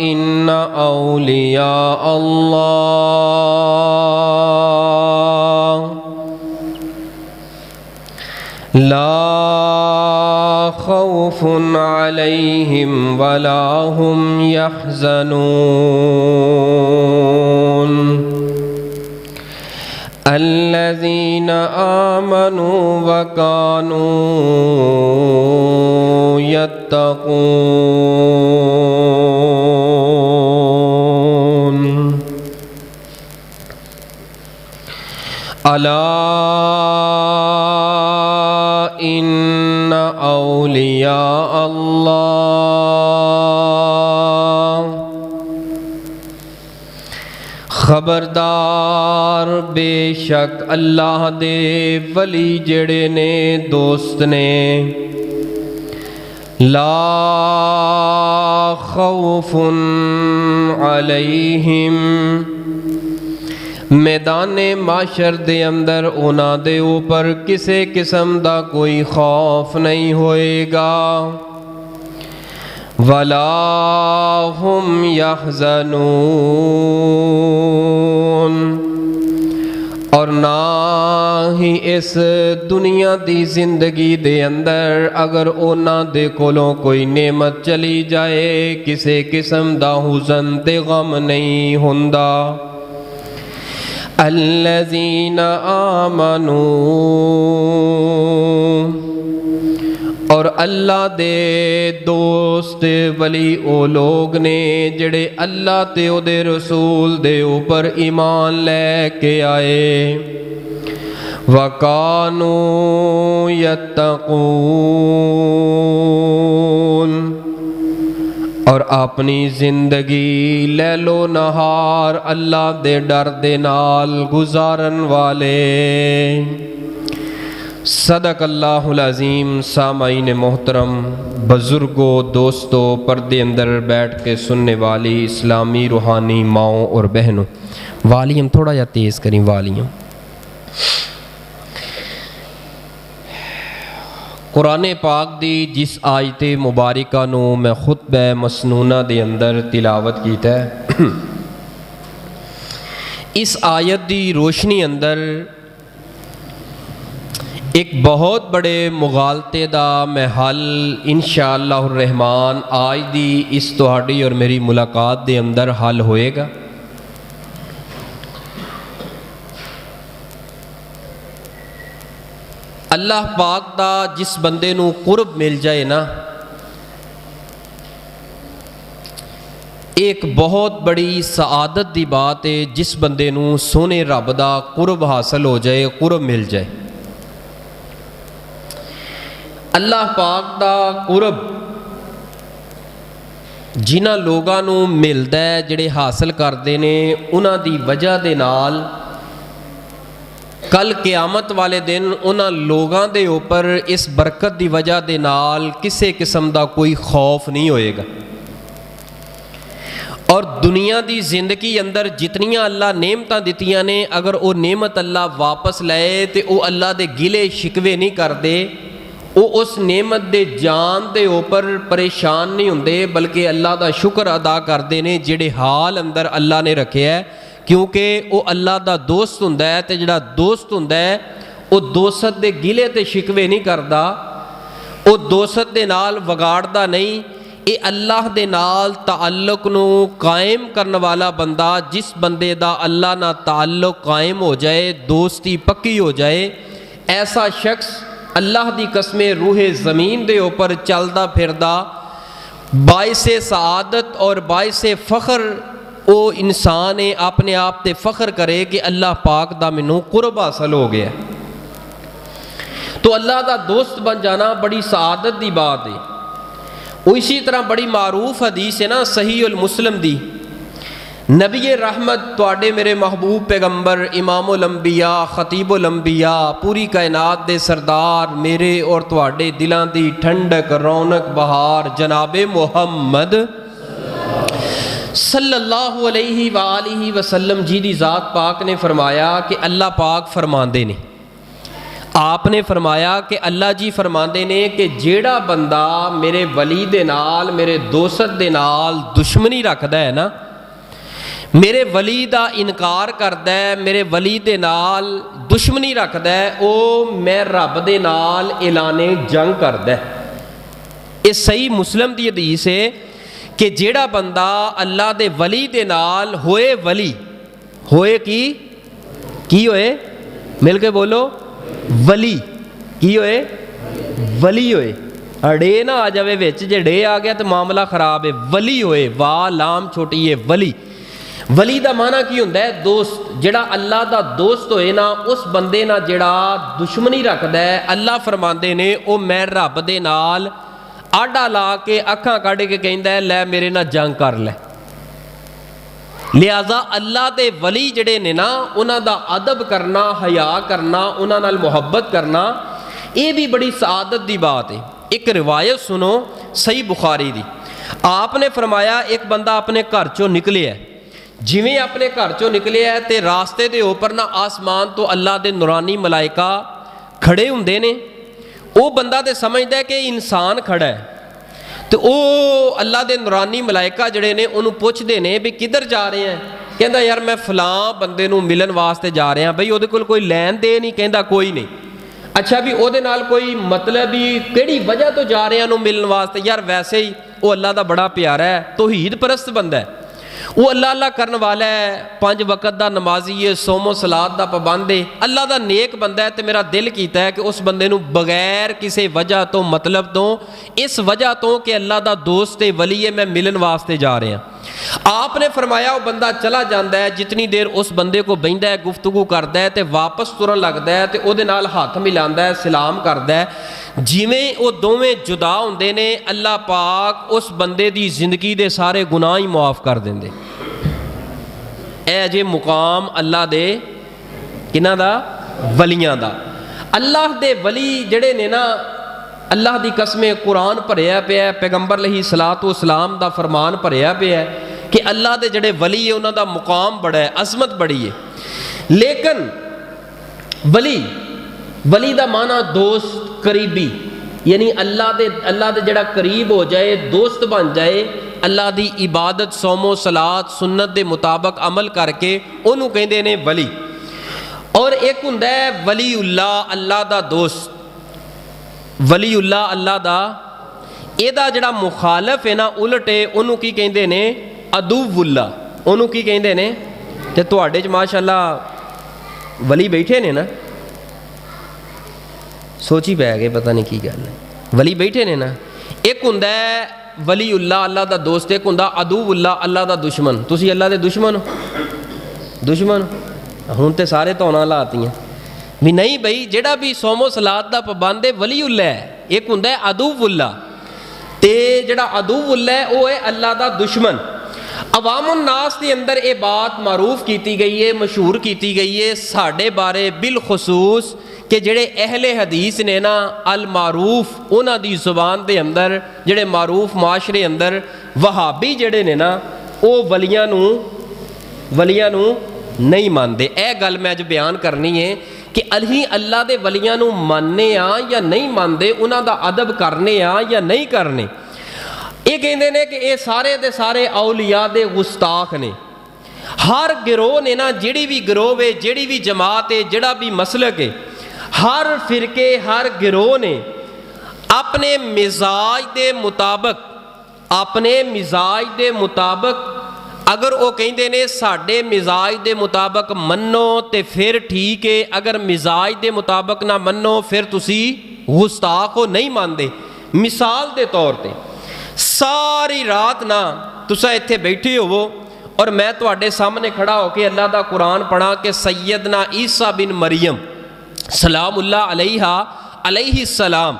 إن أولياء الله لا خوف عليهم ولا هم يحزنون الذين آمنوا وكانوا يتقون ألا إن أولياء الله خبردار بے شک اللہ دے ولی جڑے نے دوست نے لا خوف علیہم میدان معاشر دے اندر انہاں دے اوپر کسے قسم دا کوئی خوف نہیں ہوئے گا وَلَا هُمْ يَحْزَنُونَ اور نہ ہی اس دنیا دی زندگی دے اندر اگر انہاں دے کولوں کوئی نعمت چلی جائے کسے قسم دا حزن تے غم نہیں ہوندا الذین آمنوا اور اللہ دے دوست ولی او لوگ نے جڑے اللہ تے او دے رسول دے اوپر ایمان لے کے آئے وَقَانُوا يَتَّقُونَ اور اپنی زندگی لیل و نہار اللہ دے ڈر دے نال گزارن والے صدق اللہ العظیم سامعین محترم بزرگوں دوستوں پردے اندر بیٹھ کے سننے والی اسلامی روحانی ماؤں اور بہنوں والیوم تھوڑا جا تیز کریں والیوم قرآن پاک دی جس آیت مبارکہ نو میں خطبہ مسنونہ دے اندر تلاوت کیتا ہے اس آیت دی روشنی اندر ایک بہت بڑے مغالطے دا محل انشاءاللہ الرحمن آج دی اس تہاڈی اور میری ملاقات دے اندر حل ہوئے گا اللہ پاک دا جس بندے نو قرب مل جائے نا ایک بہت بڑی سعادت دی بات ہے جس بندے نو سونے رب دا قرب حاصل ہو جائے قرب مل جائے اللہ پاک دا قرب جنہاں لوگاں نو ملدا ہے جڑے حاصل کردے نے انہاں دی وجہ دے نال کل قیامت والے دن انہاں لوگاں دے اوپر اس برکت دی وجہ دے نال کسے قسم دا کوئی خوف نہیں ہوئے گا اور دنیا دی زندگی اندر جتنیاں اللہ نعمتاں دتیاں نے اگر وہ نعمت اللہ واپس لائے تے وہ اللہ دے گلے شکوے نہیں کردے وہ اس نعمت دے جان دے اوپر پریشان نہیں ہوندے بلکہ اللہ دا شکر ادا کردے نے جڑے حال اندر اللہ نے رکھے ہے کیونکہ وہ اللہ دا دوست ہوندا ہے تے جڑا دوست ہوندا ہے وہ دوست دے گلے تے شکوے نہیں کردا وہ دوست دے نال وگاڑدا نہیں اے اللہ دے نال تعلق نو قائم کرنے والا بندہ جس بندے دا اللہ نہ تعلق قائم ہو جائے دوستی پکی ہو جائے ایسا شخص اللہ دی قسم روح زمین دے اوپر چلدا پھردا باعث سعادت اور باعث فخر او انسان اپنے آپ تے فخر کرے کہ اللہ پاک دا منوں قرب حاصل ہو گیا تو اللہ دا دوست بن جانا بڑی سعادت دی بات ہے وہ اسی طرح بڑی معروف حدیث ہے نا صحیح المسلم دی نبی رحمت تواڈے میرے محبوب پیغمبر امام الانبیاء خطیب الانبیاء پوری کائنات دے سردار میرے اور تواڈے دلاں دی ٹھنڈک رونق بہار جناب محمد صلی اللہ علیہ وآلہ وسلم جی دی ذات پاک نے فرمایا کہ اللہ پاک فرماندے نے آپ نے فرمایا کہ اللہ جی فرماندے نے کہ جیڑا بندہ میرے ولی دے نال میرے دوست دے نال دشمنی رکھدا ہے نا، میرے ولی دا انکار کردا ہے، میرے ولی دے نال دشمنی رکھدا ہے، او میں رب دے نال اعلان جنگ کردا ہے۔ یہ صحیح مسلم دی حدیث ہے کہ جیڑا بندہ اللہ دے ولی دے نال ہوئے ولی، ہوئے کی ہوئے، مل کے بولو، ولی کی ہوئے، ولی ہوئے، ڈے نہ آ جاوے وچ، جے ڈے آ گیا تو معاملہ خراب ہے، ولی ہوئے، وا لام چھوٹی ہے، ولی۔ ولی دا معنی کی ہوندا ہے دوست، جڑا اللہ دا دوست ہوئے نا، اس بندے نا جڑا دشمنی رکھدا ہے، اللہ فرماندے نے او میں رب دے نال آڈا لا کے اکھاں کڈ کے کہندا ہے لے میرے نال جنگ کر لے۔ لہذا اللہ دے ولی جڑے نے نا، انہاں دا ادب کرنا، حیا کرنا، انہاں نال محبت کرنا، یہ بھی بڑی سعادت دی بات ہے۔ ایک روایت سنو صحیح بخاری دی، آپ نے فرمایا ایک بندہ اپنے گھر چوں نکلے ہے، جویں اپنے گھر چوں نکلے ہے تے راستے دے اوپر نا آسمان تو اللہ دے نورانی ملائکہ کھڑے ہوندے نے، وہ بندہ تے سمجھدا ہے کہ انسان کھڑا ہے، تو او اللہ دے نورانی ملائکہ جڑے نے انہوں پوچھ دے نے بھی کدھر جا رہے ہیں؟ کہندا یار میں فلاں بندے نوں ملن واسطے جا رہے ہیں۔ بھئی او دے کول کوئی لین دے نہیں؟ کہندا کوئی نہیں۔ اچھا بھی او دے نال کوئی مطلب ہی کیڑی وجہ تو جا رہے ہیں انہوں ملن واسطے؟ یار ویسے ہی او اللہ دا بڑا پیارا ہے، توحید پرست بندہ ہے، وہ اللہ کرن والا ہے، 5 وقت دا نمازی ہے، صوم و صلات دا پابند ہے، اللہ دا نیک بندہ ہے، تے میرا دل کیتا ہے کہ اس بندے نو بغیر کسی وجہ تو مطلب تو، اس وجہ تو کہ اللہ دا دوست ہے، ولی ہے، میں ملن واسطے جا رہے ہیں۔ آپ نے فرمایا وہ بندہ چلا جاندہ ہے، جتنی دیر اس بندے کو بہندا ہے، گفتگو کردا ہے تے واپس ترن لگدا ہے تے او دے نال ہاتھ ملاندا ہے، سلام کردا ہے، جویں وہ دوویں جدا ہوندے نے اللہ پاک اس بندے دی زندگی دے سارے گناہ ہی معاف کر دیندے۔ اے جے مقام اللہ دے کنہاں دا؟ ولیاں دا۔ اللہ دے ولی جڑے نے نا، اللہ دی قسم قرآن بھریا پیا ہے، پیغمبر علیہ الصلوۃ والسلام دا فرمان بھریا پیا ہے کہ اللہ دے جڑے ولی ہے انہاں دا مقام بڑا ہے، عظمت بڑی ہے۔ لیکن ولی دا معنی دوست، قریبی، یعنی اللہ دے جڑا قریب ہو جائے، دوست بن جائے، اللہ دی عبادت، صوم و صلات، سنت دے مطابق عمل کر کے انہوں کہندے نے ولی۔ اور ایک ہوندا ہے ولی اللہ، اللہ دا دوست، ولی اللہ اللہ دا، اے دا جڑا مخالف ہے نا، الٹے انہوں کی کہندے نے عدو اللہ، انہوں کی کہندے نے، تے تواڈے چ ماشاءاللہ ولی بیٹھے نے نا، سوچی پہ گئے پتہ نہیں کی گل ہے، ولی بیٹھے نے نا۔ ایک ہوندا ہے ولی اللہ اللہ دا دوست، ایک ہوندا عدو اللہ اللہ دا دشمن۔ تسی اللہ دے دشمن ہو؟ دشمن ہوں تے سارے تونا لاتی ہیں بھی نہیں بھئی، جڑا بھی صوم و صلات دا پابند ہے ولی اللہ ہے۔ ایک ہوندا ہے عدو اللہ، تے جڑا عدو اللہ ہے وہ ہے اللہ دا دشمن۔ عوام الناس کے اندر یہ بات معروف کیتی گئی ہے، مشہور کیتی گئی ہے ساڈے بارے بالخصوص کہ جڑے اہل حدیث نے نا، المعروف انہاں دی زبان دے اندر، جڑے معروف معاشرے اندر وہابی جڑے نے نا، وہ ولیاں نو نہیں مانتے۔ اے گل میں اج بیان کرنی ہے کہ اللہ دے ولیاں نو ماننے ہاں یا نہیں مانتے، انہاں دا ادب کرنے ہاں یا نہیں کرنے۔ یہ کہندے نے کہ یہ سارے دے سارے اولیاء دے گستاخ نے۔ ہر گروہ نے نا، جڑی بھی گروہ ہے، جڑی بھی جماعت ہے، جڑا بھی مسلک ہے، ہر فرقے، ہر گروہ نے اپنے مزاج دے مطابق اگر وہ کہندے نے ساڈے مزاج دے مطابق منو تے پھر ٹھیک ہے، اگر مزاج دے مطابق نہ منو پھر تسی گستاخ ہو، نہیں مانتے۔ مثال دے طور تے ساری رات نہ تسا ایتھے بیٹھے ہو اور میں تواڈے سامنے کھڑا ہو کے اللہ دا قرآن پڑھا کہ سیدنا عیسیٰ بن مریم سلام اللہ علیہ السلام،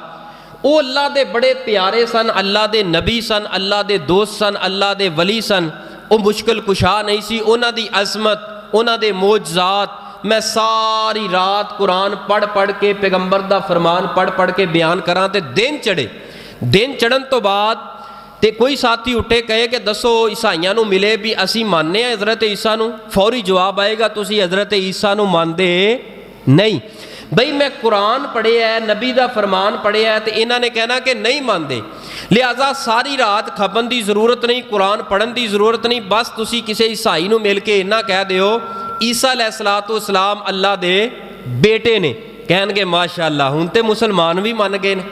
وہ اللہ دے بڑے پیارے سن، اللہ دے نبی سن، اللہ دے دوست سن، اللہ دے ولی سن، وہ مشکل کشا نہیں سی، انہاں دی عظمت، انہاں دے معجزات میں ساری رات قرآن پڑھ کے پیغمبر دا فرمان پڑھ کے بیان کراں تے دن چڑھن تو بعد تے کوئی ساتھی اٹھے کہے کہ دسو عیسائیاں نو ملے بھی اسی ماننے ہیں حضرت عیسیٰ نو، فوری جواب آئے گا تسی حضرت عیسیٰ نو ماندے نہیں۔ بھئی میں قرآن پڑھیا ہے، نبی دا فرمان پڑھیا ہے، تو انہوں نے کہنا کہ نہیں مانتے، لہٰذا ساری رات کھپن دی ضرورت نہیں، قرآن پڑھن دی ضرورت نہیں، بس تسی کسی عیسائی نو مل کے انہاں کہہ دیو عیسیٰ علیہ السلام اللہ دے بیٹے نے، کہن گے ماشاءاللہ ہن تے مسلمان بھی من گئے نے۔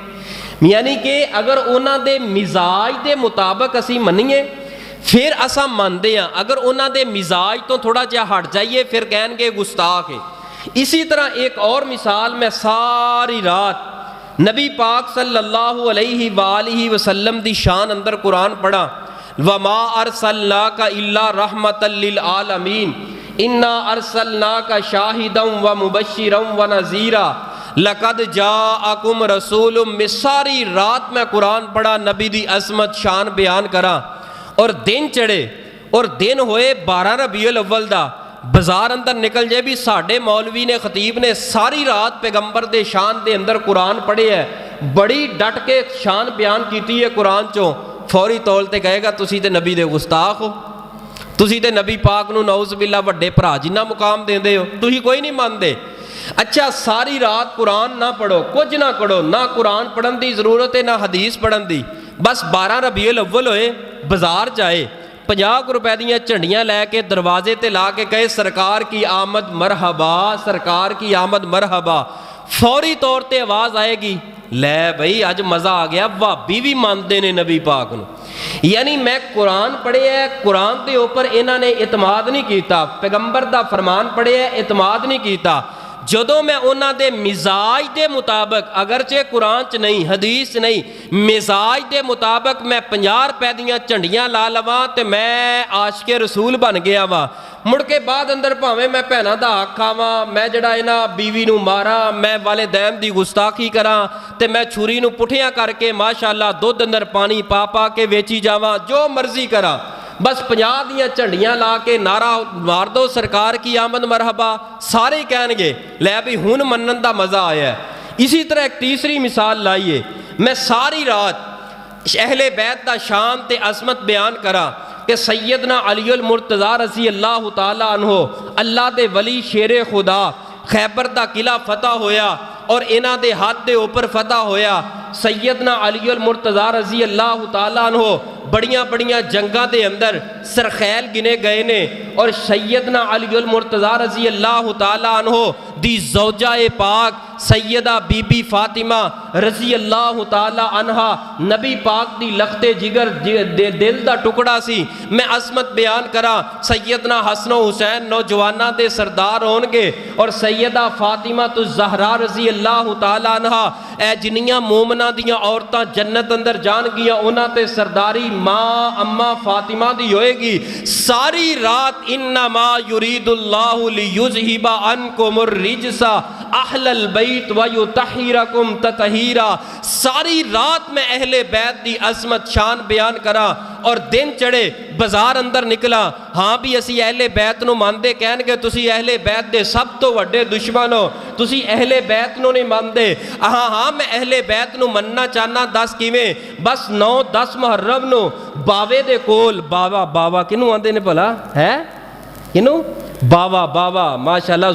یعنی کہ اگر انہاں دے مزاج دے مطابق اسی منیے پھر اساں مانتے ہیں، اگر انہاں دے مزاج تو تھوڑا جہا ہٹ جائیے پھر کہن گے گستاخ ہے۔ اسی طرح ایک اور مثال، میں ساری رات نبی پاک صلی اللہ علیہ وآلہ وسلم دی شان اندر قرآن پڑھا، وَمَا أَرْسَلْنَاكَ إِلَّا رَحْمَةً لِّلْعَالَمِينَ إِنَّا أَرْسَلْنَاكَ شَاهِدًا وَمُبَشِّرًا وَنَذِيرًا لَقَدْ جَاءَكُمْ رَسُولٌ میں ساری رات میں قرآن پڑھا، نبی دی عظمت شان بیان کرا، اور دن چڑھے اور دن ہوئے 12 ربیع الاول دا، بازار اندر نکل جائے بھی ساڑھے مولوی نے خطیب نے ساری رات پیغمبر دے شان دے اندر قرآن پڑھے ہے، بڑی ڈٹ کے شان بیان کیتی ہے قرآن چوں، فوری طول تے کہے گا تسی تے نبی دے گستاخ ہو، تسی تے نبی پاک نو نعوذ باللہ وڈے بھرا جنہ مقام دے دے ہو، تسی کوئی نہیں ماندے۔ اچھا ساری رات قرآن نہ پڑھو، کچھ نہ کرو، نہ قرآن پڑھن دی ضرورت ہے نہ حدیث پڑھن دی، بس 12 ربیع الاول ہوئے بازار جائے 50 روپے دیاں جھنڈیاں لے کے دروازے تے لا کے کہے سرکار کی آمد مرحبا، سرکار کی آمد مرحبا، فوری طور تے آواز آئے گی لے بھئی اج مزہ آ گیا، وہابی بھی مانتے نے نبی پاک نو۔ یعنی میں قرآن پڑھے ہے، قرآن دے اوپر انہوں نے اعتماد نہیں کیتا، پیغمبر دا فرمان پڑھے ہے اعتماد نہیں کیتا، جدوں میں انہاں دے مزاج دے مطابق، اگرچہ قرآن چ نہیں حدیث نہیں، مزاج دے مطابق میں 50 روپے دیاں جھنڈیاں لا لواں تے میں عاشق رسول بن گیا وا، مڑ کے بعد اندر پاویں میں بھیناں دا حق کھاواں، میں جڑا انہاں بیوی نو ماراں، میں والدین دی گستاخی کراں تے میں چھری نو پٹھیاں کر کے ماشاءاللہ دودھ اندر پانی پا پا کے ویچی جاواں، جو مرضی کراں، بس 50 دیاں جھنڈیاں لا کے نعرہ مار دو سرکار کی آمد مرحبا، سارے کہن گے لے بھی ہن منن دا مزہ آیا ہے۔ اسی طرح ایک تیسری مثال لائیے، میں ساری رات اہل بیت دا شان تے عظمت بیان کرا کہ سیدنا علی المرتضیٰ رضی اللہ تعالی عنہ اللہ دے ولی شیر خدا، خیبر دا قلعہ فتح ہویا اور انہاں دے ہاتھ دے اوپر فتح ہویا، سیدنا علی المرتضیٰ رضی اللہ تعالی عنہ بڑیاں بڑیاں جنگاں دے اندر سرخیل گنے گئے نے، اور سیدنا علی المرتضیٰ رضی اللہ تعالی عنہ دی زوجہ پاک سیدہ بی بی فاطمہ رضی اللہ تعالی عنہا نبی پاک دی لخت جگر دل دا ٹکڑا سی، میں عظمت بیان کرا، سیدنا حسن و حسین نوجوانہ دے سردار ہون گے، اور سیدہ فاطمہ الزہرا رضی اللہ تعالی عنہا اے جنیاں مومنہ دیاں عورتاں جنت اندر جان گیاں انہاں تے سرداری ماں اماں فاطمہ دی ہوئے گی۔ ساری رات انما یرید اللہ لیذہب عنکم الرجس اہل البیت ویطہرکم تطہیرا، ساری رات میں اہل بیت دی عظمت شان بیان کرا، اور دن چڑھے بازار اندر نکلا، ہاں بھی اسی اہل بیت نو ماندے، کہن گے تسی اہل بیت دے سب تو وڈے دشمن ہو، تسی اہل بیت نو نہیں ماندے، ہاں میں اہل بیت نو مننا چاہنا، 10 کیویں، بس 9-10 محرم نو باوے دے کول، باوا کنوں آندے نے بھلا ہے کنوں باوا ماشاءاللہ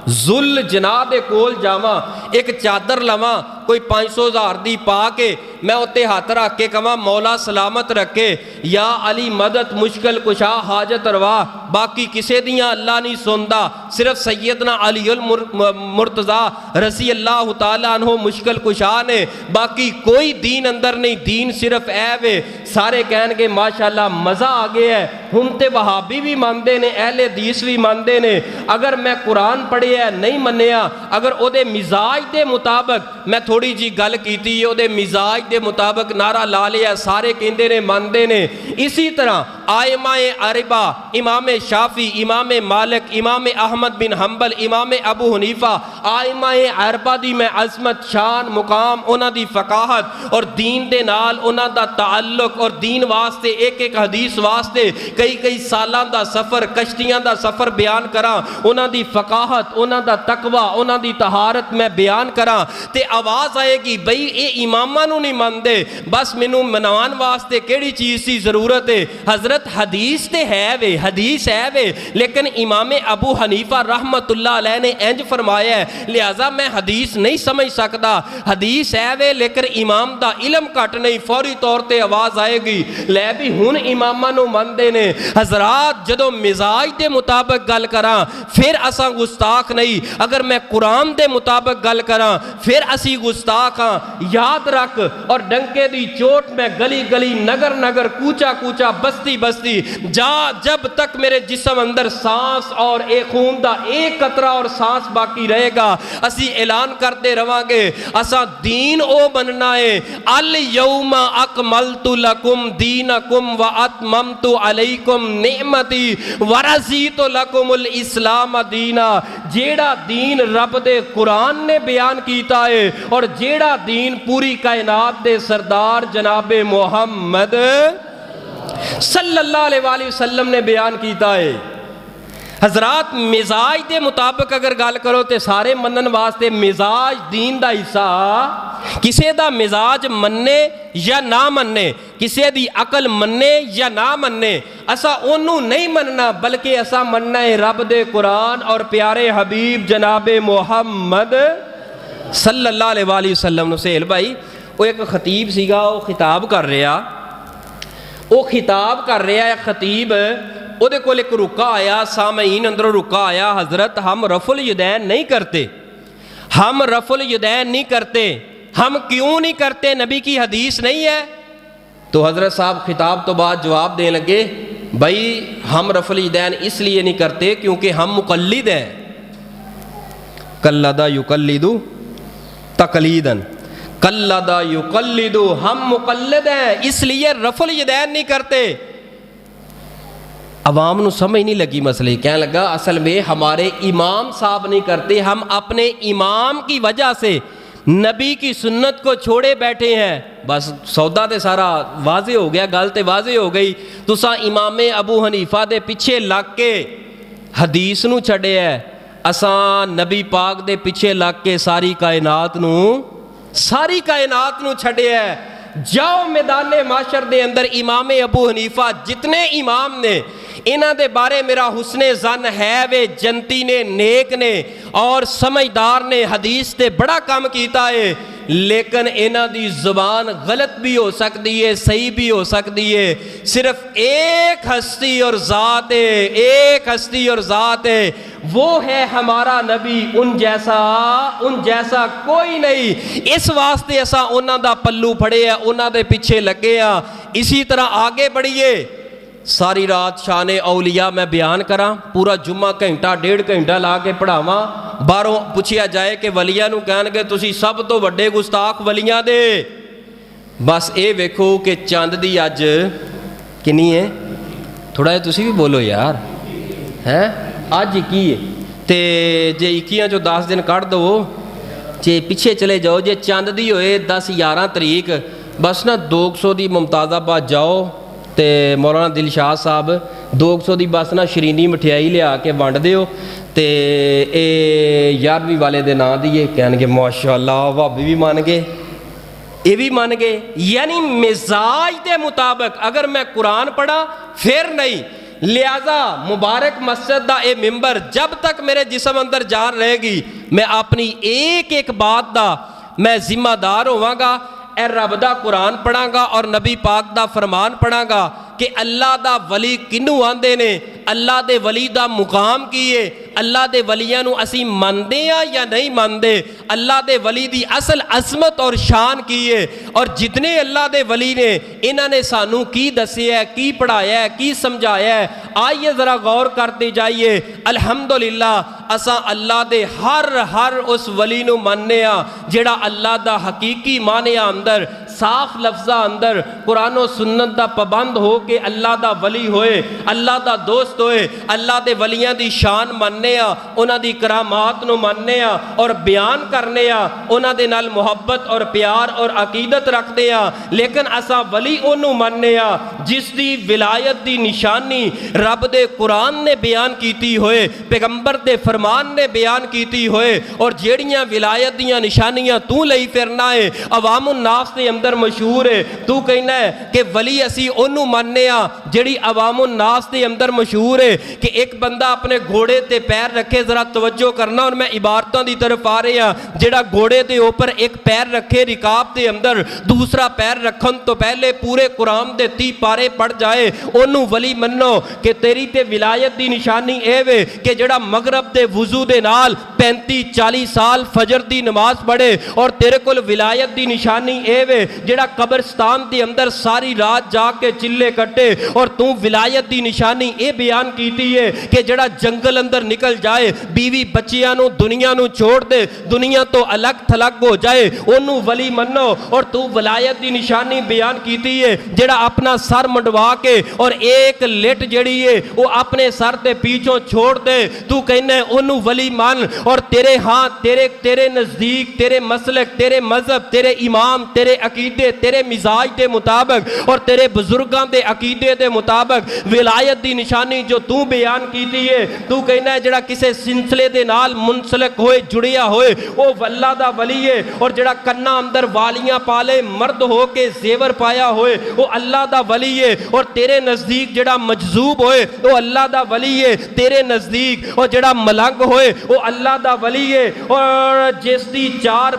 ذل جناح دے کول جاواں، ایک چادر لواں کوئی 500,000 دی پا کے میں اتے ہاتھ رکھ کے کہاں مولا سلامت رکھے، یا علی مدد مشکل کشا حاجت روا، باقی کسے دیاں اللہ نہیں سندا، صرف سیدنا علی المرتضیٰ رضی اللہ تعالیٰ عنہ مشکل کشا نے، باقی کوئی دین اندر نہیں، دین صرف اے وے، سارے کہن گے ماشاءاللہ مزہ آ گیا ہے، ہم تے وہابی بھی ماندے نے، اہل حدیث بھی ماندے نے، اگر میں قرآن پڑھے ہے نہیں منیا، اگر او دے مزاج دے مطابق میں تھوڑی جی گل کیتی، او دے مزاج دے مطابق نعرہ لا لیا، سارے کہندے نے ماندے نے۔ اسی طرح آئمہ اربع امام شافعی، امام مالک، امام احمد بن حنبل، امام ابو حنیفہ، آئمہ اربع دی میں عظمت شان مقام انہاں دی فقاہت اور دین دے نال انہاں دا تعلق، اور دین واسطے ایک ایک حدیث واسطے کئی سالاں دا سفر، کشتیاں دا سفر بیان کراں، انہاں دی فقاہت، انہاں دا تقوی انہاں دی طہارت میں بیان کراں تے آواز آئے گی بھئی اے اماماں نو نہیں مندے بس مینوں منان واسطے کیڑی چیز دی ضرورت ہے حضرت حدیث تے ہے وے حدیث ہے وے لیکن امام ابو حنیفہ رحمت اللہ علیہ نے انج فرمایا ہے لہذا میں حدیث نہیں سمجھ سکتا حدیث ہے وے لیکن امام دا علم کٹ نہیں فوری طور تے آواز آئے گی لے بھی ہن اماماں نو مندے نے حضرات جدوں مزاج دے مطابق گل کراں پھر اساں گستاخ نہیں اگر میں قرآن دے مطابق گل کراں پھر اسی گستاخ ہاں یاد رکھ اور ڈنکے دی چوٹ میں گلی گلی نگر نگر کوچا کوچا بستی بستی جب تک میرے جسم اندر سانس اور ایک خون دا ایک قطرہ اور سانس باقی رہے گا اسی اعلان کرتے رواں گے اساں دین او بننا ہے الیوم اکملت لکم دینکم واتممت علیکم نعمتی ورضیت لکم الاسلام دینا جیڑا دین رب دے قرآن نے بیان کیتا ہے اور جیڑا دین پوری کائنات دے سردار جناب محمد صلی اللہ علیہ وآلہ وسلم نے بیان کیتا ہے حضرات مزاج دے مطابق اگر گل کرو تے سارے منن واسطے مزاج دین دا حصہ کسے دا مزاج مننے یا نہ مننے کسے دی عقل مننے یا نہ مننے اسا انہوں نہیں مننا بلکہ اسا مننا ہے رب دے قرآن اور پیارے حبیب جناب محمد صلی اللہ علیہ وآلہ وسلم نے سہیل بھائی وہ ایک خطیب سیگا وہ خطاب کر رہا ہے خطیب او دے کول ایک رکا آیا سامعین اندروں رکا آیا حضرت ہم رفع الیدین نہیں کرتے ہم رفع الیدین نہیں کرتے ہم کیوں نہیں کرتے نبی کی حدیث نہیں ہے تو حضرت صاحب خطاب تو بعد جواب دے لگے بھائی ہم رفع الیدین اس لیے نہیں کرتے کیونکہ ہم مقلد ہیں قلد یقلد تقلیداً قلد یقلد ہم مقلد ہیں اس لیے رفع الیدین نہیں کرتے عوام نو سمجھ نہیں لگی مسئلے کہنے لگا اصل میں ہمارے امام صاحب نہیں کرتے ہم اپنے امام کی وجہ سے نبی کی سنت کو چھوڑے بیٹھے ہیں بس سودا تے سارا واضح ہو گیا گل تے واضح ہو گئی تساں امام ابو حنیفہ دے پیچھے لگ کے حدیث نو چھڑے ہے اساں نبی پاک دے پیچھے لگ کے ساری کائنات نو چھڑے ہے جاؤ میدان معاشر دے اندر امام ابو حنیفہ جتنے امام نے انہاں دے بارے میرا حسن ظن ہے وے جنتی نے نیک نے اور سمجھدار نے حدیث تے بڑا کام کیتا ہے لیکن انہاں دی زبان غلط بھی ہو سکتی ہے صحیح بھی ہو سکتی ہے صرف ایک ہستی اور ذات ہے وہ ہے ہمارا نبی ان جیسا کوئی نہیں اس واسطے ایسا انہاں دا پلو پھڑے ہیں انہاں دے پیچھے لگے ہیں اسی طرح آگے بڑھیے ساری رات شان اولیاء میں بیان کراں پورا جمعہ گھنٹہ 1.5 گھنٹہ لا کے پڑھاواں باہروں پوچھیا جائے کہ ولیاں نو کہن گے تسی سب تو بڑے گستاخ ولیاں دے بس اے ویکھو کہ چاند دی اج کنی ہے تھوڑا جہا تسی بھی بولو یار ہیں اج 21 ہے تے جے 21 جو 10 دن کٹ دو جے پیچھے چلے جاؤ جے چاند دی ہوئے 10-11 تاریخ بس نا 200 دی ممتاز آباد جاؤ تے مولانا دلشاد صاحب 200 دی بس نا شرینی مٹھیائی لیا کے ونڈ دیو تے اے 11ویں والے دے نا دیئے کہنے کہ ماشاءاللہ بھابی بھی مان گئے یہ بھی مان گئے یعنی مزاج دے مطابق اگر میں قرآن پڑھا پھر نہیں لہذا مبارک مسجد دا اے ممبر جب تک میرے جسم اندر جان رہے گی میں اپنی ایک بات دا میں ذمہ دار ہوواں گا اے رب دا قرآن پڑھاں گا اور نبی پاک دا فرمان پڑھاں گا کہ اللہ دا ولی کنو آندے نے اللہ دے ولی دا مقام کیے اللہ دے ولیاں نو اسی مندے ہیں یا نہیں مندے اللہ دے ولی دی اصل عظمت اور شان کیے اور جتنے اللہ دے ولی نے انہاں نے سانو کی دسے ہے کی پڑھایا ہے کی سمجھایا ہے آئیے ذرا غور کرتے جائیے الحمدللہ اساں اللہ دے ہر اس ولی نو مننے ہاں جڑا اللہ دا حقیقی معنی اندر صاف لفظاں اندر قرآن و سنت دا پابند ہو کے اللہ دا ولی ہوئے، اللہ دا دوست ہوئے، اللہ دے ولیاں دی شان ماننے آ، انہاں دی کرامات نو ماننے آ اور بیان کرنے آ، انہاں دے نال محبت اور پیار اور عقیدت رکھتے آ، لیکن اسا ولی انہوں ماننے آ جس دی ولایت دی نشانی رب دے قرآن نے بیان کیتی ہوئے، پیغمبر دے فرمان نے بیان کیتی ہوئے، اور جیڑیاں ولایت دیاں نشانیاں تو لئی پھرنا ہے عوام الناس دے اندر مشہور ہے، تو کہنا ہے کہ ولی اسی انہوں ماننے آ جیڑی عوام الناس دے اندر مشہور ہے کہ ایک بندہ اپنے گھوڑے تے پیر رکھے، ذرا توجہ کرنا اور میں عبارتوں دی طرف آ رہے ہیں، جیڑا گھوڑے دے اوپر ایک پیر رکھے رکاب دے اندر، دوسرا پیر رکھن تو پہلے پورے قرآن دے 30 پارے پڑھ جائے، انہوں ولی منو کہ تیری تے ولایت دی نشانی اے وے کہ جڑا مغرب دے وضو دے نال 35-40 سال فجر دی نماز پڑھے، اور تیرے کل ولایت دی نشانی اے وے جڑا قبرستان دی اندر ساری رات جا کے چلے کٹے، اور تو ولایت دی نشانی اے بیان کیتی ہے کہ جڑا جنگل اندر نکل جائے، بیوی بچیاں نو دنیا نو چھوڑ دے، دنیا تو الگ تھلگ ہو جائے، انہوں ولی منو، اور تو ولایت دی نشانی بیان کیتی ہے جڑا اپنا سر منڈوا کے اور ایک لٹ جڑی ہے وہ اپنے سر تے پیچھوں چھوڑ دے، تو کہنے انہوں ولی مان، اور تیرے ہاں تیرے نزدیک تیرے مسلک تیرے مذہب تیرے امام تیرے عقیدے تیرے مزاج دے مطابق اور تیرے بزرگاں دے عقیدے دے مطابق ولایت دی نشانی جو تو بیان کیتی ہے، تو کہنا ہے جڑا کسے سلسلے دے نال منسلک ہوئے جڑیا ہوئے وہ اللہ دا ولی ہے، اور جڑا کنا اندر والیاں پالے مرد ہو کے زیور پایا ہوئے وہ اللہ دا ولی ہے، اور تیرے نزدیک جڑا مجذوب ہوئے وہ اللہ دا ولی ہے تیرے نزدیک، اور جڑا ملنگ ہوئے وہ اللہ دا ولی ہے، اور جس دی چار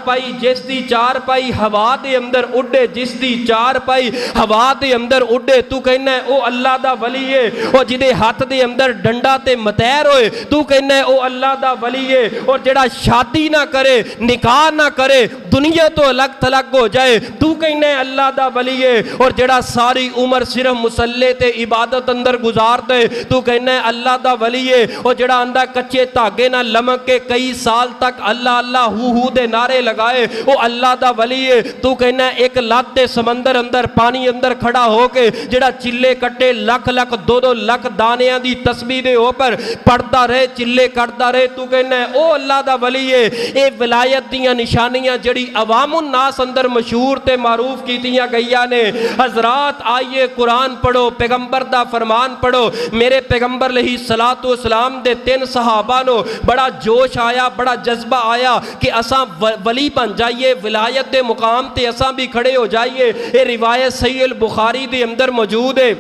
پائی ہوا دے اندر اڑے، جس دی چار پائی ہوا دے اندر اڑے، تو کہنا ہے او اللہ دا ولی ہے، اور جدے ہاتھ دے اندر ڈنڈا تے متیر ہوئے تو کہنا ہے او اللہ دا ولی ہے، اور جڑا شادی نہ کرے نکاح نہ کرے دنیا تو الگ تھلگ ہو جائے تو کہنا ہے اللہ دا ولی ہے، اور جڑا ساری عمر صرف مصلے تے عبادت اندر گزار دے تو کہنا ہے اللہ دا ولی ہے، اور جڑا اندر کچے تاگے نہ لمک کے کئی سال تک اللہ اللہ ہو دے نعرے لگائے وہ اللہ دا ولی ہے، تو کہنا ہے ایک لات دے سمندر اندر پانی اندر کھڑا ہو کے جڑا چلے کٹے لکھ 2 لکھ دانیاں دی تسبیح دے اوپر پڑھتا رہے چلے کٹتا رہے تو کہنا ہے او اللہ دا ولی ہے۔ اے ولایت دیاں نشانیاں جڑی عوام الناس اندر مشہور تے معروف کیتیاں گئیاں نے، حضرات آئیے قرآن پڑھو، پیغمبر دا فرمان پڑھو، میرے پیغمبر علیہ الصلوۃ والسلام دے 3 صحابہ نو بڑا جوش آیا بڑا جذبہ آیا کہ اساں ولی بن جائیے، ولایت دے مقام تے اساں بھی کھڑے ہو جائیے۔ یہ روایت صحیح البخاری دے اندر موجود ہے،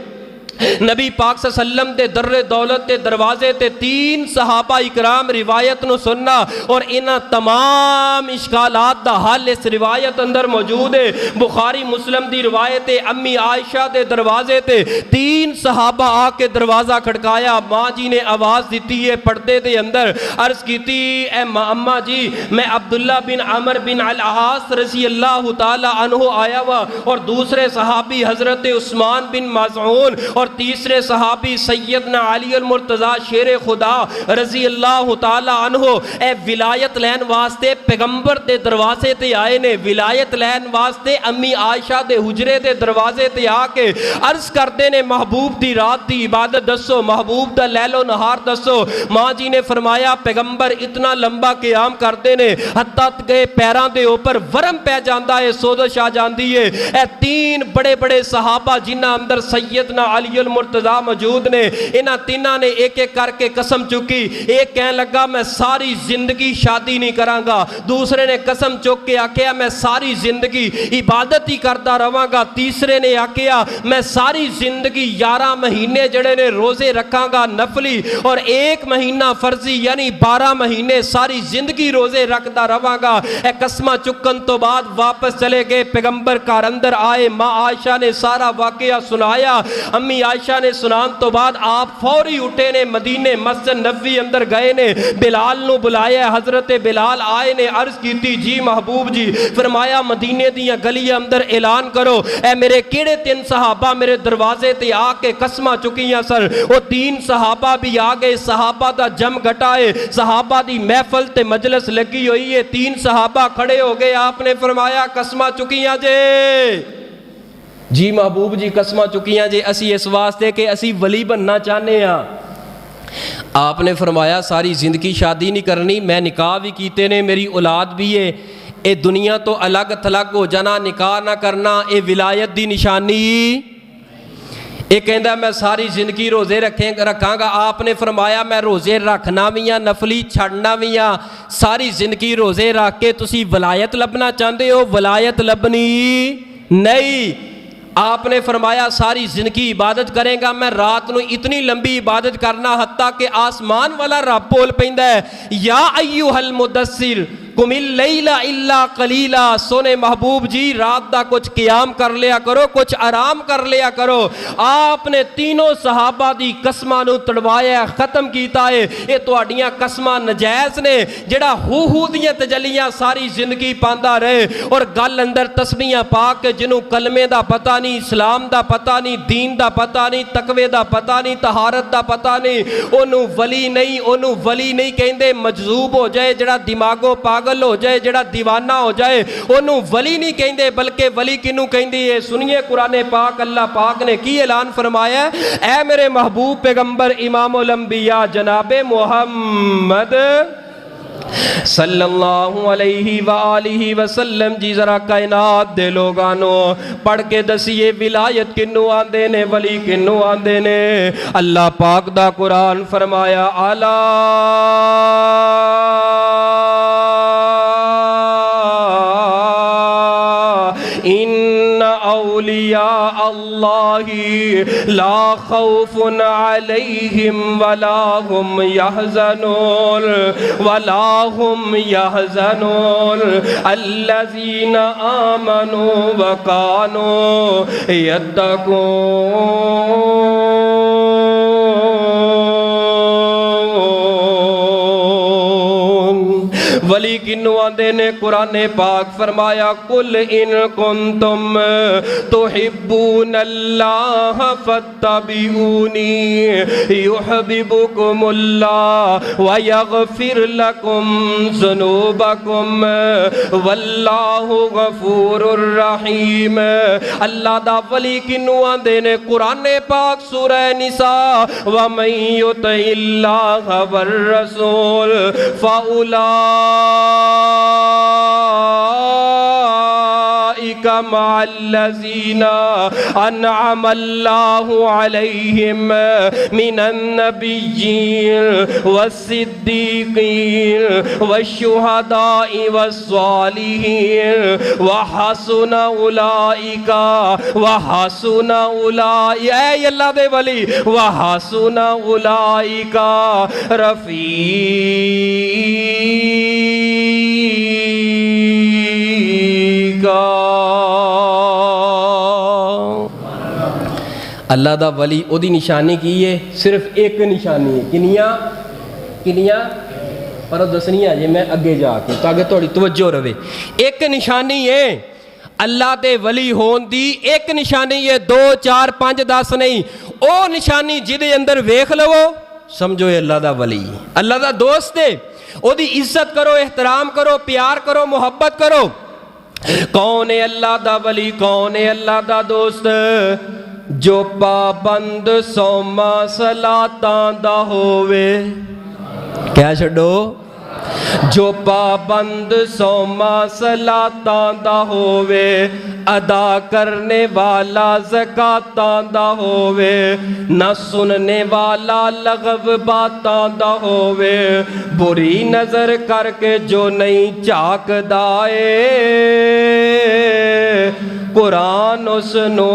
نبی پاک صلی اللہ علیہ وسلم دے در دولت دے دروازے تے 3 صحابہ اکرام روایت نو سننا، اور انہاں تمام اشکالات دا حل اس روایت اندر موجود ہے۔ بخاری مسلم دی روایت ہے، امی عائشہ دے دروازے تے 3 صحابہ آ کے دروازہ کھڑکایا، ماں جی نے آواز دیتی ہے پردے دے اندر، عرض کیتی اے اماں جی میں عبداللہ بن عمر بن العاص رضی اللہ تعالی عنہ آیا ہوا، اور دوسرے صحابی حضرت عثمان بن مظعون، اور تیسرے صحابی سیدنا علی المرتضی شیر خدا رضی اللہ تعالی عنہ، اے ولایت لین واسطے پیغمبر دے دروازے تے آئے نے، ولایت لین واسطے امی عائشہ دے حجرے دے دروازے تے آ کے عرض کردے نے محبوب دی رات دی عبادت دسو، محبوب دا لیل و نہار دسو۔ ماں جی نے فرمایا پیغمبر اتنا لمبا قیام کردے نے حتیٰ کہ پیراں دے اوپر ورم پہ جاندا ہے، سوزش آ جاندی ہے۔ اے 3 بڑے بڑے صحابہ جنہ اندر سیدنا علی المرتضی موجود نے، انہاں تیناں نے ایک ایک کر کے قسم چکی، ایک کہنے لگا میں ساری زندگی شادی نہیں کراں گا، دوسرے نے قسم چک کے آکھیا میں ساری زندگی عبادت ہی کرتا رہاں گا، تیسرے نے آکھیا میں ساری زندگی 11 مہینے جڑے نے روزے رکھاں گا نفلی، اور 1 مہینہ فرضی یعنی 12 مہینے ساری زندگی روزے رکھتا رہاں گا۔ اے قسمہ چکن تو بعد واپس چلے گئے، پیغمبر گھر اندر آئے، ماں عائشہ نے سارا واقعہ سنایا، امی عائشہ نے سنان تو بعد آپ فوری اٹھے نے مدینے مسجد نبوی اندر گئے نے بلال نو بلایا حضرت بلال آئے نے عرض کی تھی جی محبوب جی فرمایا مدینے دیاں گلیاں اندر اعلان کرو اے میرے کیڑے تین صحابہ میرے دروازے تے آ کے قسمہ چکیاں سر وہ تین صحابہ بھی آگئے صحابہ دا جم گھٹائے صحابہ دی محفل تے مجلس لگی ہوئی ہے تین صحابہ کھڑے ہو گئے آپ نے فرمایا قسمہ چکیاں جے جی محبوب جی قسمہ چکیاں جے اسی اس واسطے کہ اسی ولی بننا چاہنے ہاں آپ نے فرمایا ساری زندگی شادی نہیں کرنی میں نکاح بھی کیتے نے میری اولاد بھی ہے اے دنیا تو الگ تھلگ ہو جانا نکاح نہ کرنا اے ولایت دی نشانی اے کہندہ میں ساری زندگی روزے رکھاں گا آپ نے فرمایا میں روزے رکھنا بھی ہاں نفلی چھڑنا بھی ہاں ساری زندگی روزے رکھ کے تسی ولایت لبنا چاہتے ہو ولایت لبنی نہیں آپ نے فرمایا ساری زندگی عبادت کریں گا میں رات نو اتنی لمبی عبادت کرنا حتیٰ کہ آسمان والا رب بول پیندا ہے یا ایوہ المدثر قم اللیل الا قلیلا سونے محبوب جی رات دا کچھ قیام کر لیا کرو کچھ آرام کر لیا کرو آپ نے تینوں صحابہ دی قسمہ نو تڑوایا ختم کیتا ہے یہ تواڈیاں قسمہ نجائز نے جڑا ہو دیاں تجلیاں ساری زندگی پاندا رہے اور گل اندر تسبیحاں پاک کے جنوں کلمے دا پتہ نہیں اسلام دا پتہ نہیں دین دا پتہ نہیں تقوی دا پتہ نہیں طہارت دا پتہ نہیں انہوں ولی نہیں کہندے مجذوب ہو جائے جڑا دماغو پاگل ہو جائے جڑا دیوانہ ہو جائے انہوں ولی نہیں کہندے بلکہ ولی کنوں کہندے ہے سنیے قرآن پاک اللہ پاک نے کی اعلان فرمایا ہے اے میرے محبوب پیغمبر امام الانبیاء جناب محمد صلی اللہ علیہ وآلہ وسلم جی ذرا کائنات دے لوگانو پڑھ کے دسیے ولایت کنو آندے نے ولی کنو آندے نے اللہ پاک دا قرآن فرمایا اعلیٰ ان اولیاء اللہ لا خوف علیہم ولا هم يحزنون الذین آمنوا وکانوا یتقون ولی کنو آندے نے قرآن پاک فرمایا قل ان کنتم تحبون اللہ فاتبعونی یحببکم اللہ ویغفر لکم ذنوبکم واللہ غفور الرحیم اللہ دا ولی کنو آندے نے قرآن پاک سورہ نساء ومن یطع اللہ والرسول فأولئک مع الذین انعم اللہ علیہم من النبیین والصدیقین والشہداء والصالحین وحسن اولئک اے اللہ دے ولی وحسن اولئک رفیقا اللہ دا ولی او دی نشانی کی ہے صرف ایک نشانی ہے کنیاں پر دسنی آجے میں اگے جا کے تاکہ توڑی توجہ روے ایک نشانی ہے اللہ دے ولی ہون دی ایک نشانی ہے 2 4 5 10 نہیں او نشانی جدے اندر ویکھ لو سمجھو یہ اللہ دا ولی اللہ دا دوست ہے او دی عزت کرو احترام کرو پیار کرو محبت کرو کون ہے اللہ دا ولی کون ہے اللہ دا دوست جو پابند سوما صلاتاں دا ہووے کیا چھڑو جو پابند سوما صلاتاں دا ہووے ادا کرنے والا زکاتاں دا ہووے نہ سننے والا لغو باتاں دا ہووے بری نظر کر کے جو نہیں چاک دائے قرآن اس نو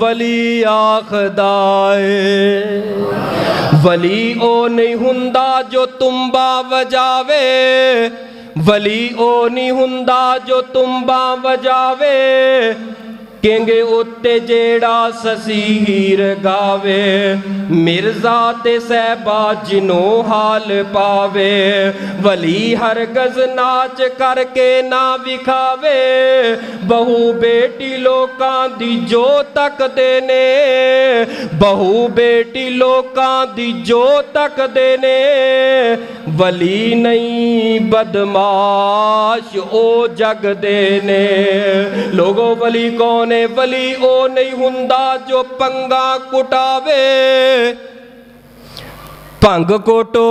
ولی آخدائے ولی او نہیں ہندا جو تمبا وجاوے ولی او نہیں ہندا جو تمبا وجاوے ਕਹਿੰਗੇ ਉੱਤੇ ਜਿਹੜਾ ਸਸੀ ਹੀਰ ਗਾਵੇ ਮਿਰਜ਼ਾ ਤੇ ਸਹਿਬਾ ਜਿਨੋਂ ਹਾਲ ਪਾਵੇ ਵਲੀ ਹਰਗਜ਼ ਨਾਚ ਕਰਕੇ ਨਾ ਵਿਖਾਵੇ ਬਹੂ ਬੇਟੀ ਲੋਕਾਂ ਦੀ ਜੋ ਤੱਕਦੇ ਨੇ ਬਹੂ ਬੇਟੀ ਲੋਕਾਂ ਦੀ ਜੋ ਤੱਕਦੇ ਨੇ ਵਲੀ ਨਹੀਂ ਬਦਮਾਸ਼ ਉਹ ਜਗਦੇ ਨੇ ਲੋਗੋ ਵਲੀ ਕੌਣ ਹੈ ਵਲੀ ਉਹ ਨਹੀਂ ਹੁੰਦਾ ਜੋ ਪੰਗਾ ਕੁਟਾਵੇ ਭੰਗ ਕੋਟੋ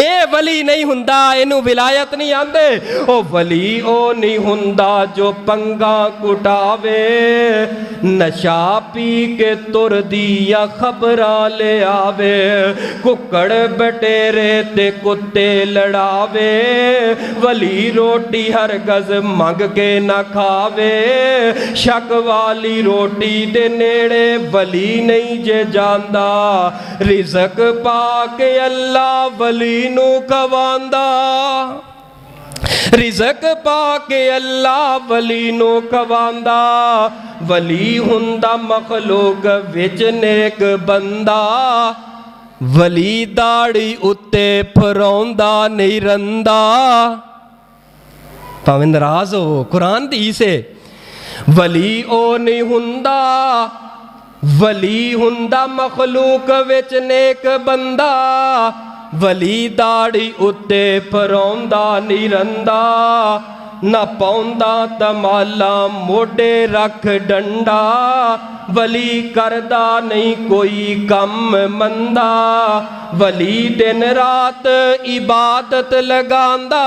ਇਹ ਵਲੀ ਨਹੀਂ ਹੁੰਦਾ ਇਹਨੂੰ ਵਿਲਾਇਤ ਨਹੀਂ ਆਂਦੇ ਉਹ ਵਲੀ ਉਹ ਨਹੀਂ ਹੁੰਦਾ ਜੋ ਪੰਗਾ ਕੁਟਾਵੇ ਨਸ਼ਾ ਪੀ ਕੇ ਤੁਰਦੀ ਆ ਖਬਰਾਂ ਲੈ ਆਵੇ ਕੁੱਕੜ ਬਟੇਰੇ ਤੇ ਕੁੱਤੇ ਲੜਾਵੇ ਵਲੀ ਰੋਟੀ ਹਰਗਜ਼ ਮੰਗ ਕੇ ਨਾ ਖਾਵੇ ਸ਼ੱਕ ਵਾਲੀ ਰੋਟੀ ਦੇ ਨੇੜੇ ਵਲੀ ਨਹੀਂ ਜੇ ਜਾਂਦਾ ਰਿਜ਼ਕ ਪਾ ਕੇ ਅੱਲਾ ਵਲੀ ਨੂੰ ਖਵਾਂਦਾ ਰਿਜ਼ਕ ਪਾ ਕੇ ਅੱਲਾ ਵਲੀ ਨੂੰ ਖਵਾਂਦਾ ਵਲੀ ਹੁੰਦਾ ਮਖਲੂਕ ਵਿੱਚ ਨੇਕ ਬੰਦਾ ਵਲੀ ਦਾੜੀ ਉੱਤੇ ਫਰਾਉਂਦਾ ਨਹੀਂ ਰੰਦਾ ਭਾਵੇਂ ਨਾਰਾਜ਼ ਹੋ ਕੁਰਾਨ ਦੀ ਸੇ ਵਲੀ ਉਹ ਨਹੀਂ ਹੁੰਦਾ ਵਲੀ ਹੁੰਦਾ ਮਖਲੂਕ ਵਿੱਚ ਨੇਕ ਬੰਦਾ ਵਲੀ ਦਾੜੀ ਉੱਤੇ ਫਰਾਉਂਦਾ ਨਹੀਂ ਰੰਦਾ ਨਾ ਪਾਉਂਦਾ ਤਮਾਲਾ ਮੋਢੇ ਰੱਖ ਡੰਡਾ ਵਲੀ ਕਰਦਾ ਨਹੀਂ ਕੋਈ ਕੰਮ ਮੰਦਾ ਵਲੀ ਦਿਨ ਰਾਤ ਇਬਾਦਤ ਲਗਾਉਂਦਾ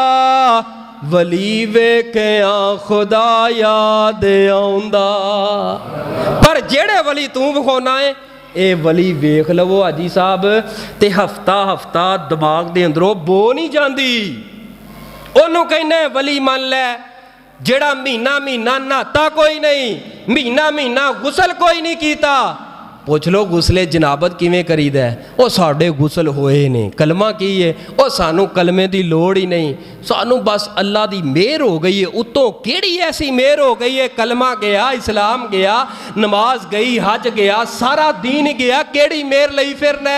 ਵਲੀ ਵੇਖਿਆ ਖੁਦਾ ਯਾਦ ਆਉਂਦਾ ਪਰ ਜਿਹੜੇ ਵਲੀ ਤੂੰ ਵਿਖਾਉਣਾ ਏ ਇਹ ਵਲੀ ਵੇਖ ਲਵੋ ਹਾਜੀ ਸਾਹਿਬ ਤੇ ਹਫਤਾ ਦਿਮਾਗ ਦੇ ਅੰਦਰੋਂ ਬੋ ਨਹੀਂ ਜਾਂਦੀ ਉਹਨੂੰ ਕਹਿੰਦੇ ਵਲੀ ਮੰਨ ਲੈ ਜਿਹੜਾ ਮਹੀਨਾ ਨਹਾਤਾ ਕੋਈ ਨਹੀਂ ਮਹੀਨਾ ਗੁਸਲ ਕੋਈ ਨਹੀਂ ਕੀਤਾ ਪੁੱਛ ਲੋ ਗੁਸਲੇ ਜਨਾਬਤ ਕਿਵੇਂ ਕਰੀਦਾ ਉਹ ਸਾਡੇ ਗੁਸਲ ਹੋਏ ਨੇ ਕਲਮਾ ਕੀ ਹੈ ਉਹ ਸਾਨੂੰ ਕਲਮੇ ਦੀ ਲੋੜ ਹੀ ਨਹੀਂ ਸਾਨੂੰ ਬਸ ਅੱਲਾ ਦੀ ਮਿਹਰ ਹੋ ਗਈ ਹੈ ਉਤੋਂ ਕਿਹੜੀ ਐਸੀ ਮਿਹਰ ਹੋ ਗਈ ਹੈ ਕਲਮਾ ਗਿਆ ਇਸਲਾਮ ਗਿਆ ਨਮਾਜ਼ ਗਈ ਹਜ ਗਿਆ ਸਾਰਾ ਦੀਨ ਗਿਆ ਕਿਹੜੀ ਮਿਹਰ ਲਈ ਫਿਰਨਾ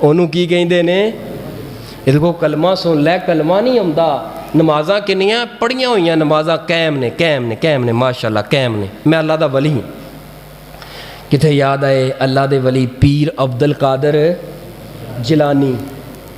ਉਹਨੂੰ ਕੀ ਕਹਿੰਦੇ ਨੇ ਇਹਦੇ ਕੋਲ ਕਲਮਾ ਸੁਣ ਲੈ ਕਲਮਾ ਨਹੀਂ ਆਉਂਦਾ ਨਮਾਜ਼ਾਂ ਕਿੰਨੀਆਂ ਪੜ੍ਹੀਆਂ ਹੋਈਆਂ ਨਮਾਜ਼ਾਂ ਕਾਇਮ ਨੇ ਮਾਸ਼ਾਅੱਲਾ ਕਾਇਮ ਨੇ ਮੈਂ ਅੱਲਾ ਦਾ ਵਲੀ ਹਾਂ ਕਿਤੇ ਯਾਦ ਆਏ ਅੱਲਾ ਦੇ ਵਲੀ ਪੀਰ ਅਬਦੁਲ ਕਾਦਰ ਜਿਲਾਨੀ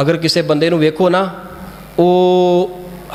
ਅਗਰ ਕਿਸੇ ਬੰਦੇ ਨੂੰ ਵੇਖੋ ਨਾ ਉਹ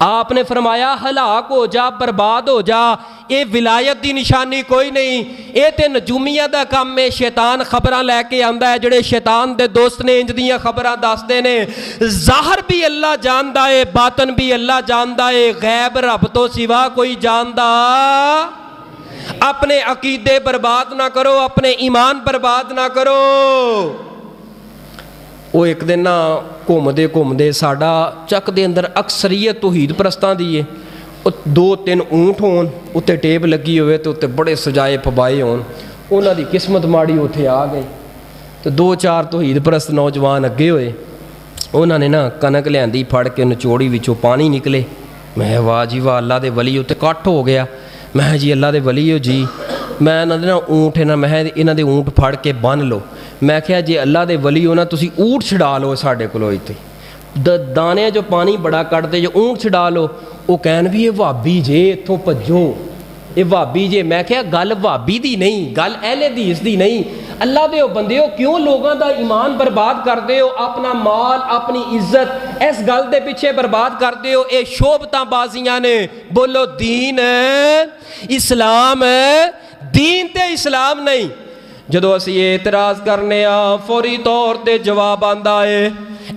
آپ نے فرمایا ہلاک ہو جا برباد ہو جا، یہ ولایت دی نشانی کوئی نہیں، یہ تے نجومیہ دا کام ہے۔ شیطان خبراں لے کے آندا ہے، جڑے شیطان دے دوست نے انج دیاں خبراں دسدے نے۔ ظاہر بھی اللہ جاندا ہے، باطن بھی اللہ جاندا ہے، غیب رب تو سوا کوئی جاندا۔ اپنے عقیدے برباد نہ کرو، اپنے ایمان برباد نہ کرو۔ وہ ایک دن نہ گھومدے ساڈا چک دے اندر اکثریت توحید پرستاں دی ہے، دو تین اونٹ ہون اتنے ٹیب لگی ہوئے تو اتنے بڑے سجائے پبائے ہون، انہاں دی قسمت ماڑی اتنے آ گئی تو دو چار توحید پرست نوجوان اگے ہوئے، انہاں نے نا کنک لیاندی پھڑ کے نچوڑی وچوں پانی نکلے۔ میں واہ جی واہ، اللہ دے ولی اتنے کٹ ہو گیا۔ میں جی اللہ دے ولی ہو جی، میں انہاں دے نا اونٹ ہے نا، میں انہاں دے اونٹ پھڑ کے بن لو۔ میں کہا جی اللہ دے ولی ہو نا، تسی اونٹ چھڑا لو ساڈے کولوں اتنے دانے جو پانی بڑا کٹ دے جو اونٹ چھڑا لو۔ وہ کہن بھی یہ وہابی جے اتوں بھجو، یہ وہابی جے۔ میں کہا گل وہابی دی نہیں، گل اہل حدیث دی نہیں۔ اللہ دے بندے ہو، کیوں لوگاں دا ایمان برباد کر دے ہو، اپنا مال اپنی عزت اس گل دے پیچھے برباد کر دے ہو؟ اے شوبتاں بازیاں نے۔ بولو دین ہے، اسلام ہے، دین تے اسلام نہیں۔ جدو اسی اعتراض کرنے فوری طور تے جواب آندا ہے،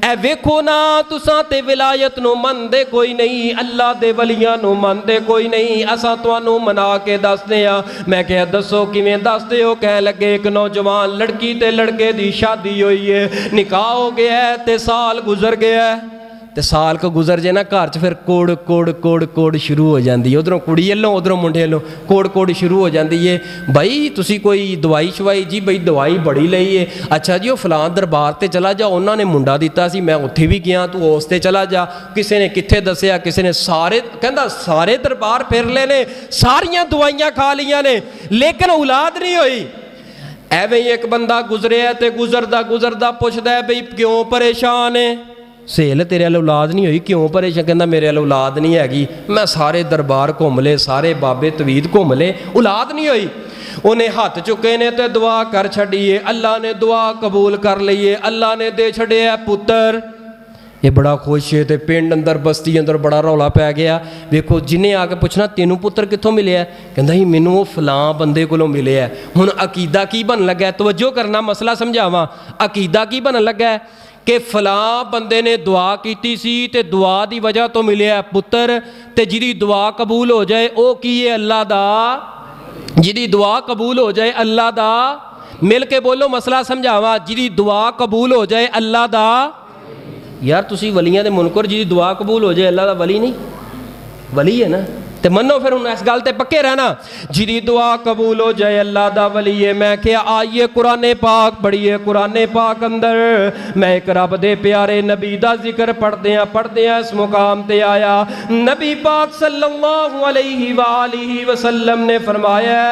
اے ویکھو نا تساں تے ولایت نو مندے کوئی نہیں، اللہ دے ولیاں نو مندے کوئی نہیں، اساں تانوں منا کے دسدے ہاں۔ میں کہا دسو کیویں دسدے ہو؟ کہنے لگے ایک نوجوان لڑکی تے لڑکے دی شادی ہوئی ہے، نکاح ہو گیا ہے تے سال گزر گیا ہے، تے سال کو گزر جائے نا گھر چ پھر کوڑ کوڑ کوڑ کوڑ شروع ہو جاندی ہے، ادھروں کڑی والوں ادھروں منڈے والوں کوڑ کوڑ شروع ہو جاندی ہے۔ بھائی تسی کوئی دوائی شوائی؟ جی بھائی دوائی بڑی لئی ہے۔ اچھا جی وہ فلاں دربار تے چلا جا، انہوں نے منڈا دیتا سی، میں اتھے بھی گیا، تو اس تے چلا جا۔ کسے نے کتھے دسیا، کسے نے سارے کہندا سارے دربار پھر لے نے، ساریاں دوائیاں کھا لیاں نے، لیکن اولاد نہیں ہوئی۔ ایویں ایک بندہ گزریا تے گزردا پوچھدا ہے بھئی کیوں پریشان ہے؟ سہیل تیرے ال اولاد نہیں ہوئی، کیوں پریشان؟ کہندا میرے ال اولاد نہیں ہے، میں سارے دربار گھوم لے، سارے بابے توحید گھوم لے، اولاد نہیں ہوئی۔ انہیں ہاتھ چکے نے تے دعا کر چھڑیے، اللہ نے دعا قبول کر لئیے، اللہ نے دے چھڑے ہے پتر۔ یہ بڑا خوش ہے تے پنڈ اندر بستی اندر بڑا رولا پی گیا۔ ویکھو جنہیں آ کے پوچھنا تینوں پتر کتھوں ملے ہے؟ کہندا ہی مینوں فلاں بندے کولوں ملے ہے۔ ہن عقیدہ کی بن لگا ہے؟ توجہ کرنا، مسئلہ سمجھاواں۔ عقیدہ کی بن لگا ہے کہ فلاں بندے نے دعا کیتی سی تے دعا دی وجہ تو ملے ہے پتر، تے جدی دعا قبول ہو جائے او کی ہے اللہ دا، جدی دعا قبول ہو جائے اللہ دا، مل کے بولو مسئلہ سمجھاواں، جدی دعا قبول ہو جائے اللہ دا۔ یار تسی ولیاں دے منکر، جدی دعا قبول ہو جائے اللہ دا ولی نہیں؟ ولی ہے نا، تے منو پھر ان اس گل تے پکے رہنا، جدی دعا قبول ہو جائے اللہ دا ولی ہے۔ میں کیا آئیے قرآن پاک پڑھیے، قرآن پاک اندر میں ایک رب دے پیارے نبی دا ذکر پڑھدے ہیں اس مقام تے آیا۔ نبی پاک صلی اللہ علیہ وآلہ وسلم نے فرمایا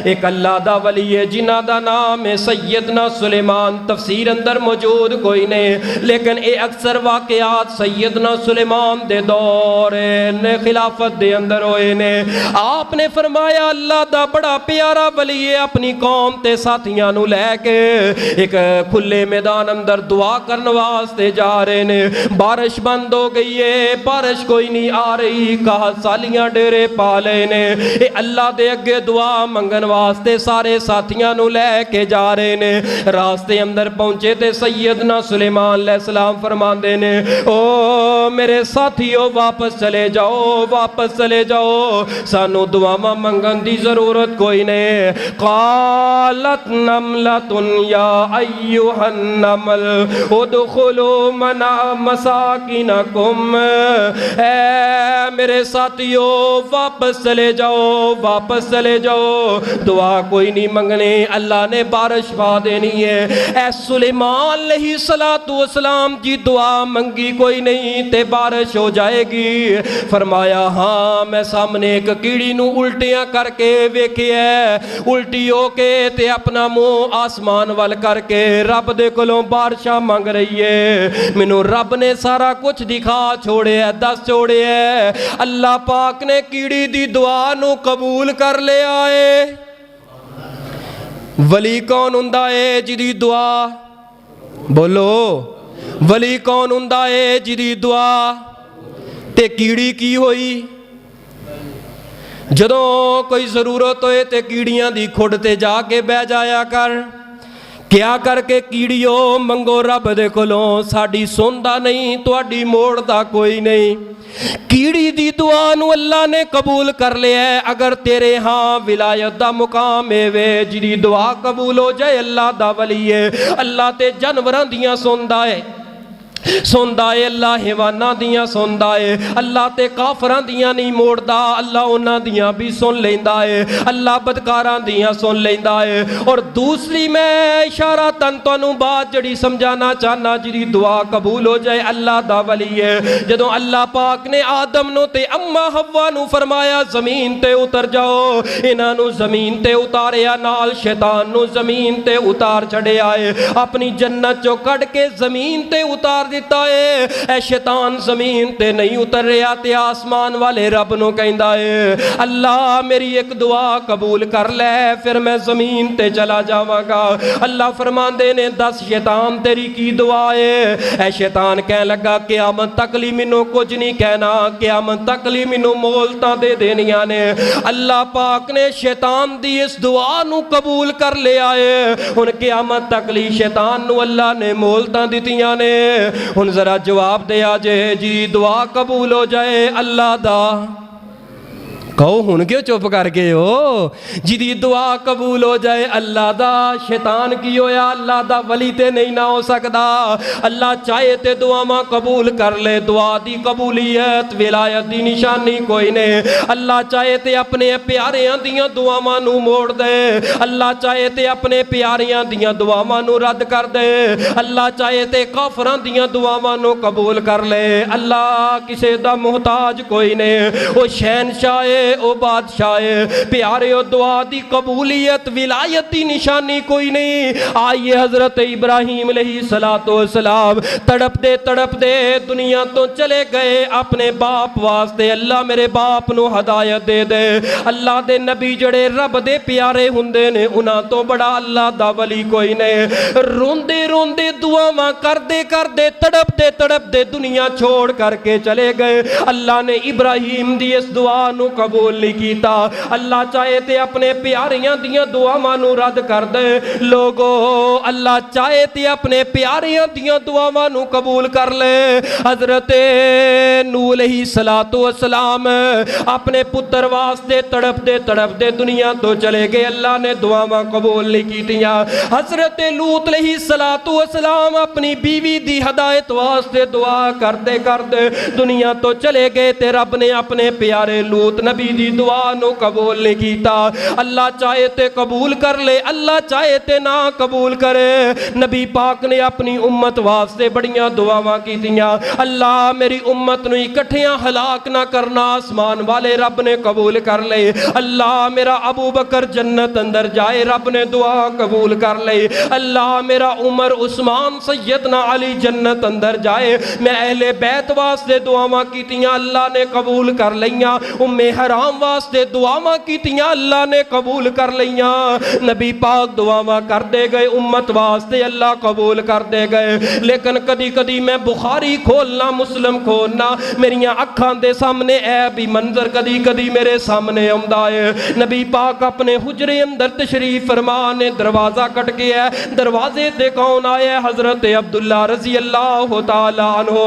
ایک اللہ دا ولی ہے جنہ دا نام ہے سیدنا سلیمان۔ تفسیر اندر موجود کوئی نہیں، لیکن اے اکثر واقعات سیدنا سلیمان دے دور خلافت دے اندر ہوئے نے۔ آپ نے فرمایا اللہ دا بڑا پیارا ولی ہے، اپنی قوم تے ساتھیاں نو لے کے ایک کھلے میدان اندر دعا کرن واسطے جا رہے نے۔ بارش بند ہو گئی ہے، بارش کوئی نہیں آ رہی، کہا سالیاں ڈیرے پا لے نے۔ اے اللہ دے اگے دعا منگن واسطے سارے ساتھیاں نو لے کے جا رہے نے۔ راستے اندر پہنچے تے سیدنا سلیمان علیہ السلام فرماندے نے او میرے ساتھیو واپس چلے جاؤ، واپس چلے جاؤ، سانو دعاواں منگن دی ضرورت کوئی نہیں۔ قالت نملۃ یا ایھا النمل ادخلوا مساکنکم، اے میرے ساتھیو واپس چلے جاؤ، واپس چلے جاؤ، دعا کوئی نہیں منگنی، اللہ نے بارش پا دینی ہے۔ اے سلیمان علیہ السلام کی دعا منگی کوئی نہیں تے بارش ہو جائے گی۔ فرمایا ہاں میں سامنے ایک کیڑی نو الٹیاں کر کے ویکھیا ہے، الٹی ہو کے تے اپنا منہ آسمان وال کر کے رب دے کولوں بارشاں منگ رہی ہے۔ مینوں رب نے سارا کچھ دکھا چھوڑے ہے، دس چھوڑے ہے۔ اللہ پاک نے کیڑی دی دعا نو قبول کر لیا ہے۔ ولی کون ہوندا ہے جدی دعا، بولو ولی کون ہوندا ہے جدی دعا تے کیڑی کی ہوئی؟ جدوں کوئی ضرورت ہوئے تے کیڑیاں دی کھڑ تے جا کے بہ جایا کر. کیا کر کے کیڑیو منگو رب دے کولوں، ساڈی سندا نہیں تواڈی موڑ دا کوئی نہیں. کیڑی دی دعا نو اللہ نے قبول کر لیا ہے. اگر تیرے ہاں ولایت دا مقام ہے وے جی دعا قبول ہو جائے، اللہ دا ولی ہے. اللہ تے جانوراں دیاں سندا ہے، سندا ہے اللہ حیواناں دیاں سندا ہے. اللہ تے کافراں دیاں نہیں موڑدا، اللہ انہاں دیاں بھی سن لیندا ہے. اللہ بدکاراں دیاں سن لیندا ہے. اور دوسری میں اشارہ تانوں بات جڑی سمجھانا چاہنا، جڑی دعا قبول ہو جائے اللہ دا ولی ہے. جدوں اللہ پاک نے آدم نو تے اما حوا نو فرمایا زمین تے اتر جاؤ، انہاں نو زمین تے اتاریا، نال شیطان نو زمین تے اتار چھڑیا ہے. اپنی جنت چوں کڈ کے زمین تے اتار دیتا ہے. اے شیطان زمین تے نہیں اتر رہا تے آسمان والے رب نو کہندا ہے اللہ میری ایک دعا قبول کر لے پھر میں زمین تے چلا جاواں گا. اللہ فرماندے نے دس شیطان تیری کی دعا ہے؟ اے شیطان کہنے لگا قیامت تک لی مینوں کچھ نہیں کہنا، قیامت تک لی مینوں مولتاں دے دینیاں نے. اللہ پاک نے شیطان دی اس دعا نو قبول کر لیا ہے. ہن قیامت تک لی شیطان نو اللہ نے مولتاں دتیاں نے. ہن ذرا جواب دیا جے جی دعا قبول ہو جائے اللہ دا. کہو ہن کیوں چپ کر گئے ہو؟ جی دعا قبول ہو جائے اللہ دا، شیطان کی ہویا اللہ دا ولی تے نہیں نہ ہو سکدا. اللہ چاہے تے دعاواں قبول کر لے، دعا دی قبولیت ولایت دی نشانی کوئی نہیں. اللہ چاہے تے اپنے پیاریاں دیاں دعاواں نو موڑ دے، اللہ چاہے تے اپنے پیاریاں دیاں دعاواں نو رد کر دے، اللہ چاہے تے کافراں دیاں دعاواں نو قبول کر لے. اللہ کسے دا محتاج کوئی نہیں، او شہنشاہ او بادشاہ پیارے. او دعا دی قبولیت ولایت دی نشانی کوئی نہیں. آئیے حضرت ابراہیم علیہ السلام تڑپ دے دنیا تو چلے گئے اپنے باپ واسطے. اللہ میرے باپ نو ہدایت دے دے. اللہ دے نبی جڑے رب دے پیارے ہوندے نے انہاں تو بڑا اللہ دا ولی کوئی نہیں. روندے روندے دعاواں کردے تڑپ دے دنیا چھوڑ کر کے چلے گئے. اللہ نے ابراہیم دی اس دعا نو قبول نہیں کیتا. اللہ چاہے تے اپنے پیاریاں دیاں دعاواں نو رد کر دے. لوگو اللہ چاہے تے اپنے پیاریاں دیاں دعاواں نو قبول کر لے. حضرت نوح علیہ السلام اپنے پتر واسطے تڑپ دے دنیا تو چلے گئے. اللہ نے دعاواں قبول نہیں کیتیاں. حضرت لوط علیہ السلام اپنی بیوی دی ہدایت واسطے دعا کردے دنیا تو چلے گئے تے رب نے اپنے پیارے لوط نبی دی دعا نو قبول نہیں کیتا. اللہ چاہے تے قبول کر لے، اللہ چاہے تے نہ قبول کرے. نبی پاک نے اپنی امت واسطے بڑیاں دعاواں کیتیاں. اللہ میری امت نو اکٹھیاں ہلاک نہ کرنا، آسمان والے رب نے قبول کر لے. اللہ میرا ابو بکر جنت اندر جائے، رب نے دعا قبول کر لے. اللہ میرا عمر عثمان سیدنا علی جنت اندر جائے. میں اہل بیت واسطے دعاواں کیتیاں، اللہ نے قبول کر لیاں. حرام واسطے دعاواں کیتیاں، اللہ نے قبول کر لیاں. نبی پاک دعاواں کر دے گئے امت واسطے، اللہ قبول کر دے گئے. لیکن کدی میں بخاری کھولنا مسلم کھولنا میریاں اکھاں دے سامنے اے بھی منظر کدی میرے سامنے آندا ہے. نبی پاک اپنے حجرے اندر تشریف فرما نے دروازہ کٹ گیا. دروازے تے کون آیا؟ حضرت عبداللہ رضی اللہ تعالی عنہ.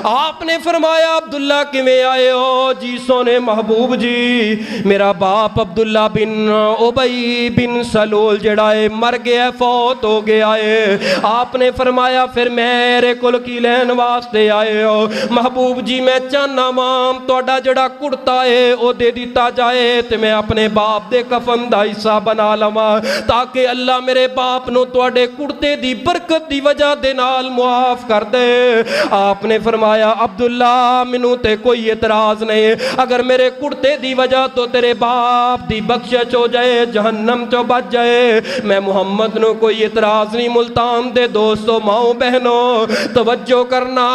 آپ نے فرمایا عبداللہ کیویں آئے ہو؟ جی سونے محبوب جی میرا باپ عبداللہ بن ابی بن سلول جڑا ہے مر گیا، فوت ہو گیا ہے. آپ نے فرمایا پھر میرے کول کی لین واسطے آئے ہو؟ محبوب جی میں چاہنا مام تہاڈا جڑا کرتا ہے او دے دیتا جائے تے میں اپنے باپ دے کفن دا حصہ بنا لواں تاکہ اللہ میرے باپ نو تہاڈے کرتے دی برکت دی وجہ دے نال معاف کر دے. آپ نے فرمایا عبداللہ مینوں تے کوئی اعتراض نہیں، اگر میرے کرتے دی وجہ تو تیرے باپ دی بخشش ہو جائے، جہنم چو بچ جائے، میں محمد نو کوئی اعتراض نہیں. ملتان دے دوستو ماؤں بہنوں توجہ کرنا،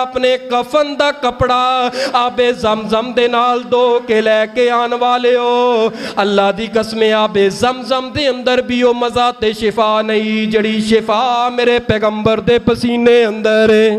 اپنے کفن دا کپڑا آب زمزم دے نال دو کے لے کے آن والے ہو. اللہ دی قسم آب زمزم دے اندر بھی او مزہ تے شفا نہیں جڑی شفا میرے پیغمبر دے پسینے اندر ہے.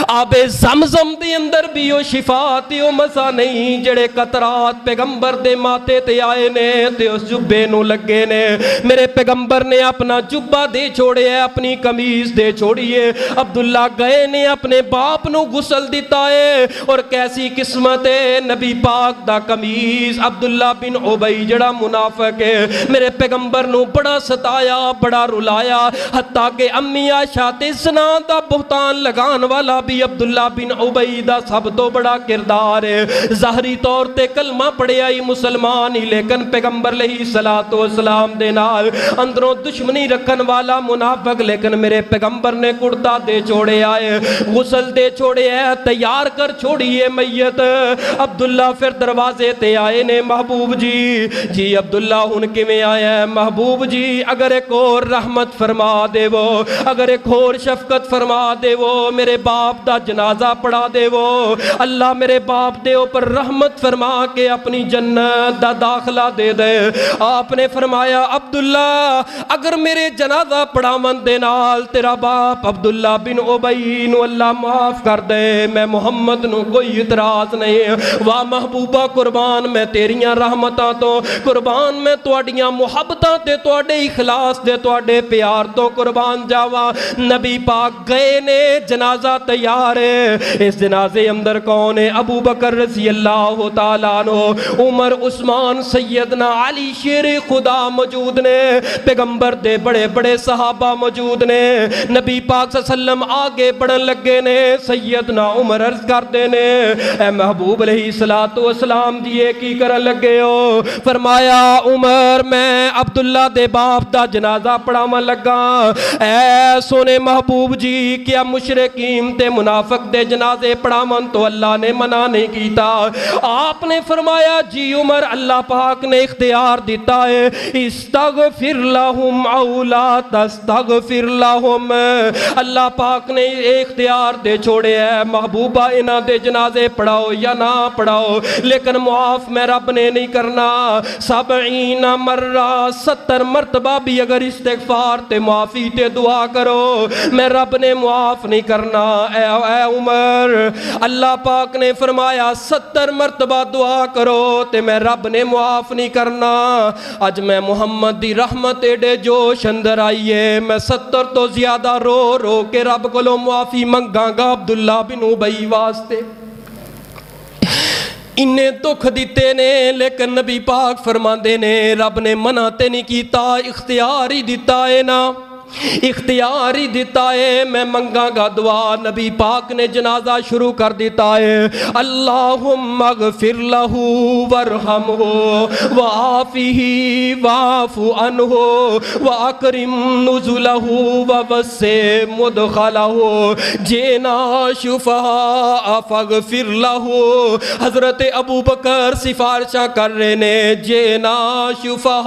آبے زمزم دے اندر بھی او شفا تے او مزہ نہیں جڑے قطرات پیغمبر دے ماتھے تے آئے نے تے اس جبے نو لگے نے۔ میرے پیغمبر نے اپنا جبہ دے چھوڑے ہے، اپنی قمیض دے چھوڑیے، عبداللہ گئے نے اپنے باپ نو غسل دیتا ہے، اور کیسی قسمت ہے نبی پاک دا قمیض عبداللہ بن ابی جڑا منافق ہے میرے پیغمبر نو بڑا ستایا، بڑا رلایا، حتیٰ کہ امی عائشہ تے زنا دا بہتان لگان والا بھی عبداللہ بن ابی دا سب تو بڑا کردار ہے۔ ظاہری طور تے کلمہ پڑھے آئی مسلمان ہی، لیکن پیغمبر علیہ السلام دے نال اندروں دشمنی رکھن والا منافق، لیکن میرے پیغمبر نے کرتا دے چھوڑے آئے، غسل دے چھوڑے آئے، تیار کر چھوڑیے میت۔ عبداللہ پھر دروازے تے آئے نے، محبوب جی عبداللہ ہن کیویں آیا ہے؟ محبوب جی اگر ایک اور رحمت فرما دے وہ، اگر ایک اور شفقت فرما دے وہ، میرے باپ دا جنازہ پڑھا دے وہ، اللہ میرے باپ دے اوپر رحمت فرما کے اپنی جنت دا داخلہ دے دے۔ آپ نے فرمایا عبداللہ اگر میرے جنازہ پڑھاون دے نال تیرا باپ عبداللہ بن ابی نو اللہ معاف کر دے، میں محمد نو کوئی اعتراض نہیں۔ واہ محبوبہ قربان میں تیریاں رحمتاں تو، قربان میں تواڈیاں محبتاں تے تواڈے اخلاص دے تواڈے پیار تو قربان جاواں۔ نبی پاک گئے نے، جنازہ تیار ہے۔ اس جنازے اندر کون ہے؟ ابو بکر رضی اللہ تعالیٰ عنہ، عمر، عثمان، سیدنا علی شیر خدا موجود نے، پیغمبر دے بڑے بڑے صحابہ موجود نے۔ نبی پاک صلی اللہ علیہ وسلم آگے بڑھن لگے نے، سیدنا عمر عرض کرتے نے اے محبوب علیہ السلام دیئے کی کرن لگے ہو؟ فرمایا عمر میں عبداللہ دے باپ دا جنازہ پڑھاون لگا۔ اے سونے محبوب جی کیا مشرکین تے منافق دے جنازے پڑھاون تو اللہ نے منع نہیں کیتا؟ آپ نے فرمایا جی عمر اللہ پاک نے اختیار دیتا ہے، استغفر لہم او لا تستغفر لہم، اللہ پاک نے اختیار دے چھوڑے ہے، محبوبہ انہاں دے جنازے پڑھاؤ یا نہ پڑھاؤ، لیکن معاف میں رب نے نہیں کرنا۔ 70 مرہ 70 مرتبہ بھی اگر استغفار تے معافی تے دعا کرو میں رب نے معاف نہیں کرنا۔ اے عمر اللہ پاک نے فرمایا 70 مرتبہ دعا کرو تے میں رب نے معاف نہیں کرنا۔ اج میں محمد دی رحمت ایڈے جوش اندر آئیے، میں 70 تو زیادہ رو رو کے رب کو معافی منگاں گا عبداللہ بن ابی واسطے۔ انہیں دکھ دیتے نے، لیکن نبی پاک فرماندے نے رب نے منع تے نہیں کیتا، اختیار ہی دیتا ہے نا، اختیار ہی دیتا ہے، میں منگاں گا دعا۔ نبی پاک نے جنازہ شروع کر دیتا ہے، اللہم اغفر لہو ورحمہ وعافہ واعف عنہ واکرم نزلہ ووسع مدخلہ جینا شفاء فاغفر لہو۔ حضرت ابو بکر سفارشاں کر رہے نے، جینا شفاء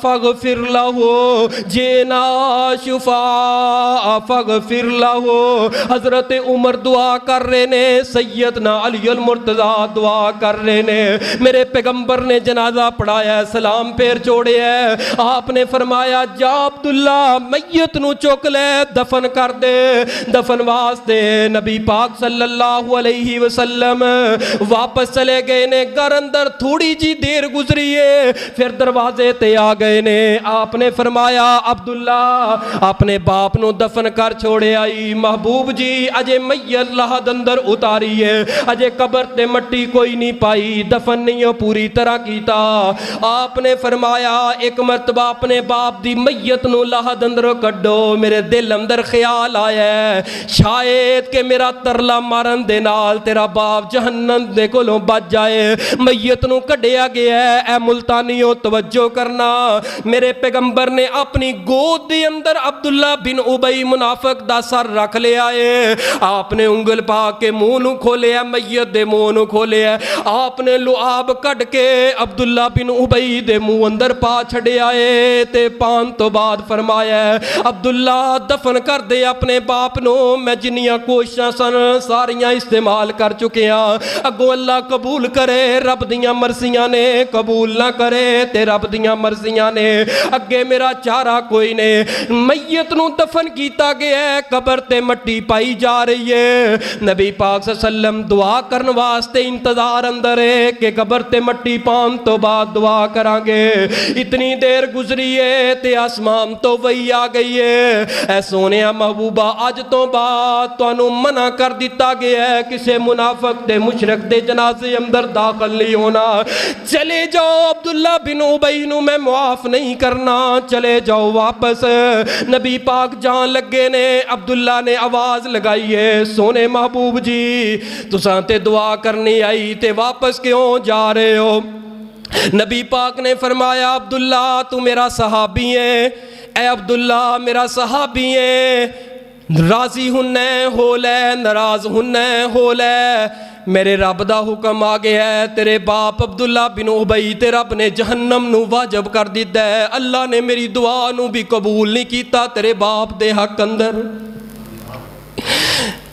فاغفر لہو، جینا شفاء فاغفر لہو۔ حضرت عمر دعا کر رہے نے، سیدنا علی المرتضیٰ دعا کر رہے نے، میرے پیغمبر نے جنازہ پڑھایا ہے، سلام پیر چھوڑے ہے، آپ نے فرمایا جا عبداللہ میت نو چک لے دفن کر دے۔ دفن واسطے نبی پاک صلی اللہ علیہ وسلم واپس چلے گئے نے، گھر اندر تھوڑی جی دیر گزری ہے، پھر دروازے تے آ گئے نے۔ آپ نے فرمایا عبداللہ اپنے باپ نو دفن کر چھوڑے آئی، محبوب جی اجے میت لحد اندر اتاری ہے، اجے قبر تے مٹی کوئی نہیں پائی، دفن نہیں ہو پوری طرح کیتا۔ آپ نے فرمایا ایک مرتبہ اپنے باپ دی میت نو لحد اندر کڈو، میرے دل اندر خیال آیا ہے شاید کہ میرا ترلا مارن دے نال تیرا باپ جہنم دے کولوں بچ جائے۔ میت نو کڈیا گیا ہے، اے ملتانیوں توجہ کرنا، میرے پیغمبر نے اپنی گود دے اندر عبداللہ بن ابی منافق دا سر رکھ لیا ہے، آپ نے انگل پا کے منہ نو کھولیا، میت دے منہ نو کھولیا، آپ نے لعاب کٹ کے عبداللہ بن ابی دے منہ اندر پا چھڑیا ہے تے پان تو بعد فرمایا ہے عبداللہ دفن کر دے اپنے باپ نو، میں جنیاں کوششاں سن ساریاں استعمال کر چکے ہاں، اگو اللہ قبول کرے رب دیاں مرضیاں نے، قبول نہ کرے تے رب دیاں مرضیاں نے۔ اگے اگے میرا چارہ کوئی نہیں۔ میت نو دفن کیتا گیا ہے، قبر تے مٹی پائی جا رہی ہے، نبی پاک صلی اللہ علیہ وسلم دعا کرن واسطے انتظار اندر ہے کہ قبر تے مٹی پان تو بعد دعا کران گے۔ اتنی دیر گزری ہے تے آسمان تو وہی آ گئی ہے، اے سونیا محبوبہ اج تو بعد تانوں منع کر دیتا گیا ہے کسے منافق تے مشرک دے جنازے اندر داخل نہیں ہونا، چلے جاؤ عبداللہ بن ابی نو میں معاف نہیں کرنا، چلے جاؤ واپس۔ نبی پاک جان لگے نے، عبداللہ نے آواز لگائی ہے، سونے محبوب جی تساں تے دعا کرنی آئی تے واپس کیوں جا رہے ہو؟ نبی پاک نے فرمایا عبداللہ تو میرا صحابی ہے، اے عبداللہ میرا صحابی ہے، راضی ہننے ہو لے ناراض ہننے ہو لے، میرے رب دا حکم آ گیا ہے، تیرے باپ عبداللہ بن ابی تے رب نے جہنم نو واجب کر دیتا ہے، اللہ نے میری دعا نو بھی قبول نہیں کیتا تیرے باپ دے حق اندر،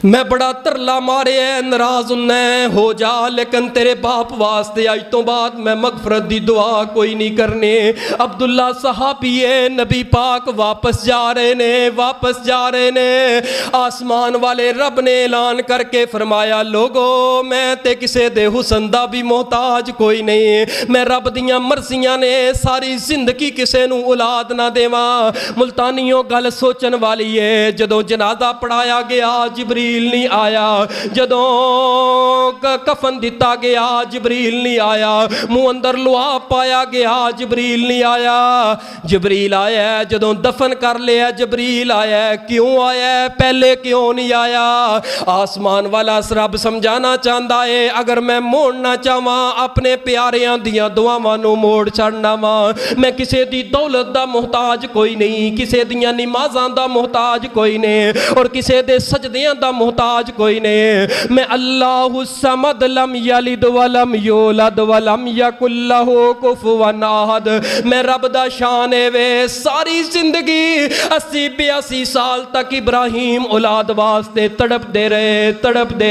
میں بڑا ترلا مارے ہے، ناراض انہیں ہو جا، لیکن تیرے باپ واسطے آج تو بعد میں مغفرت دی دعا کوئی نہیں کرنے۔ عبداللہ صحابی ہے، نبی پاک واپس جا رہے نے، واپس جا رہے نے، آسمان والے رب نے اعلان کر کے فرمایا لوگو میں تے کسے دے حسن دا بھی محتاج کوئی نہیں، میں رب دیاں مرضیاں نے ساری زندگی کسے نو اولاد نہ دیواں۔ ملتانیوں گل سوچن والی ہے، جدوں جنازہ پڑھایا گیا جبریل نہیں آیا، جدوں کفن دتا گیا جبریل نہیں آیا، منہ اندر لعاب پایا گیا جبریل نہیں آیا، جبریل آیا ہے جدوں دفن کر لیا جبریل آیا ہے، کیوں آیا ہے پہلے کیوں نہیں آیا؟ آسمان والا رب سمجھانا چاہتا ہے اگر میں موڑنا چاہواں اپنے پیاریاں دیاں دعاواں نو موڑ چھڑنا وا، میں کسے دی دولت دا محتاج کوئی نہیں، کسے دیاں نمازاں دا محتاج کوئی نہیں، اور کسے دے سجدیاں دا محتاج کوئی نہیں، میں اللہ الصمد لم یلد ولم یولد ولم یکن لہ کفوا احد، میں رب دا شان ہے وے ساری زندگی 80-82 سال تک ابراہیم اولاد واسطے تڑپ دے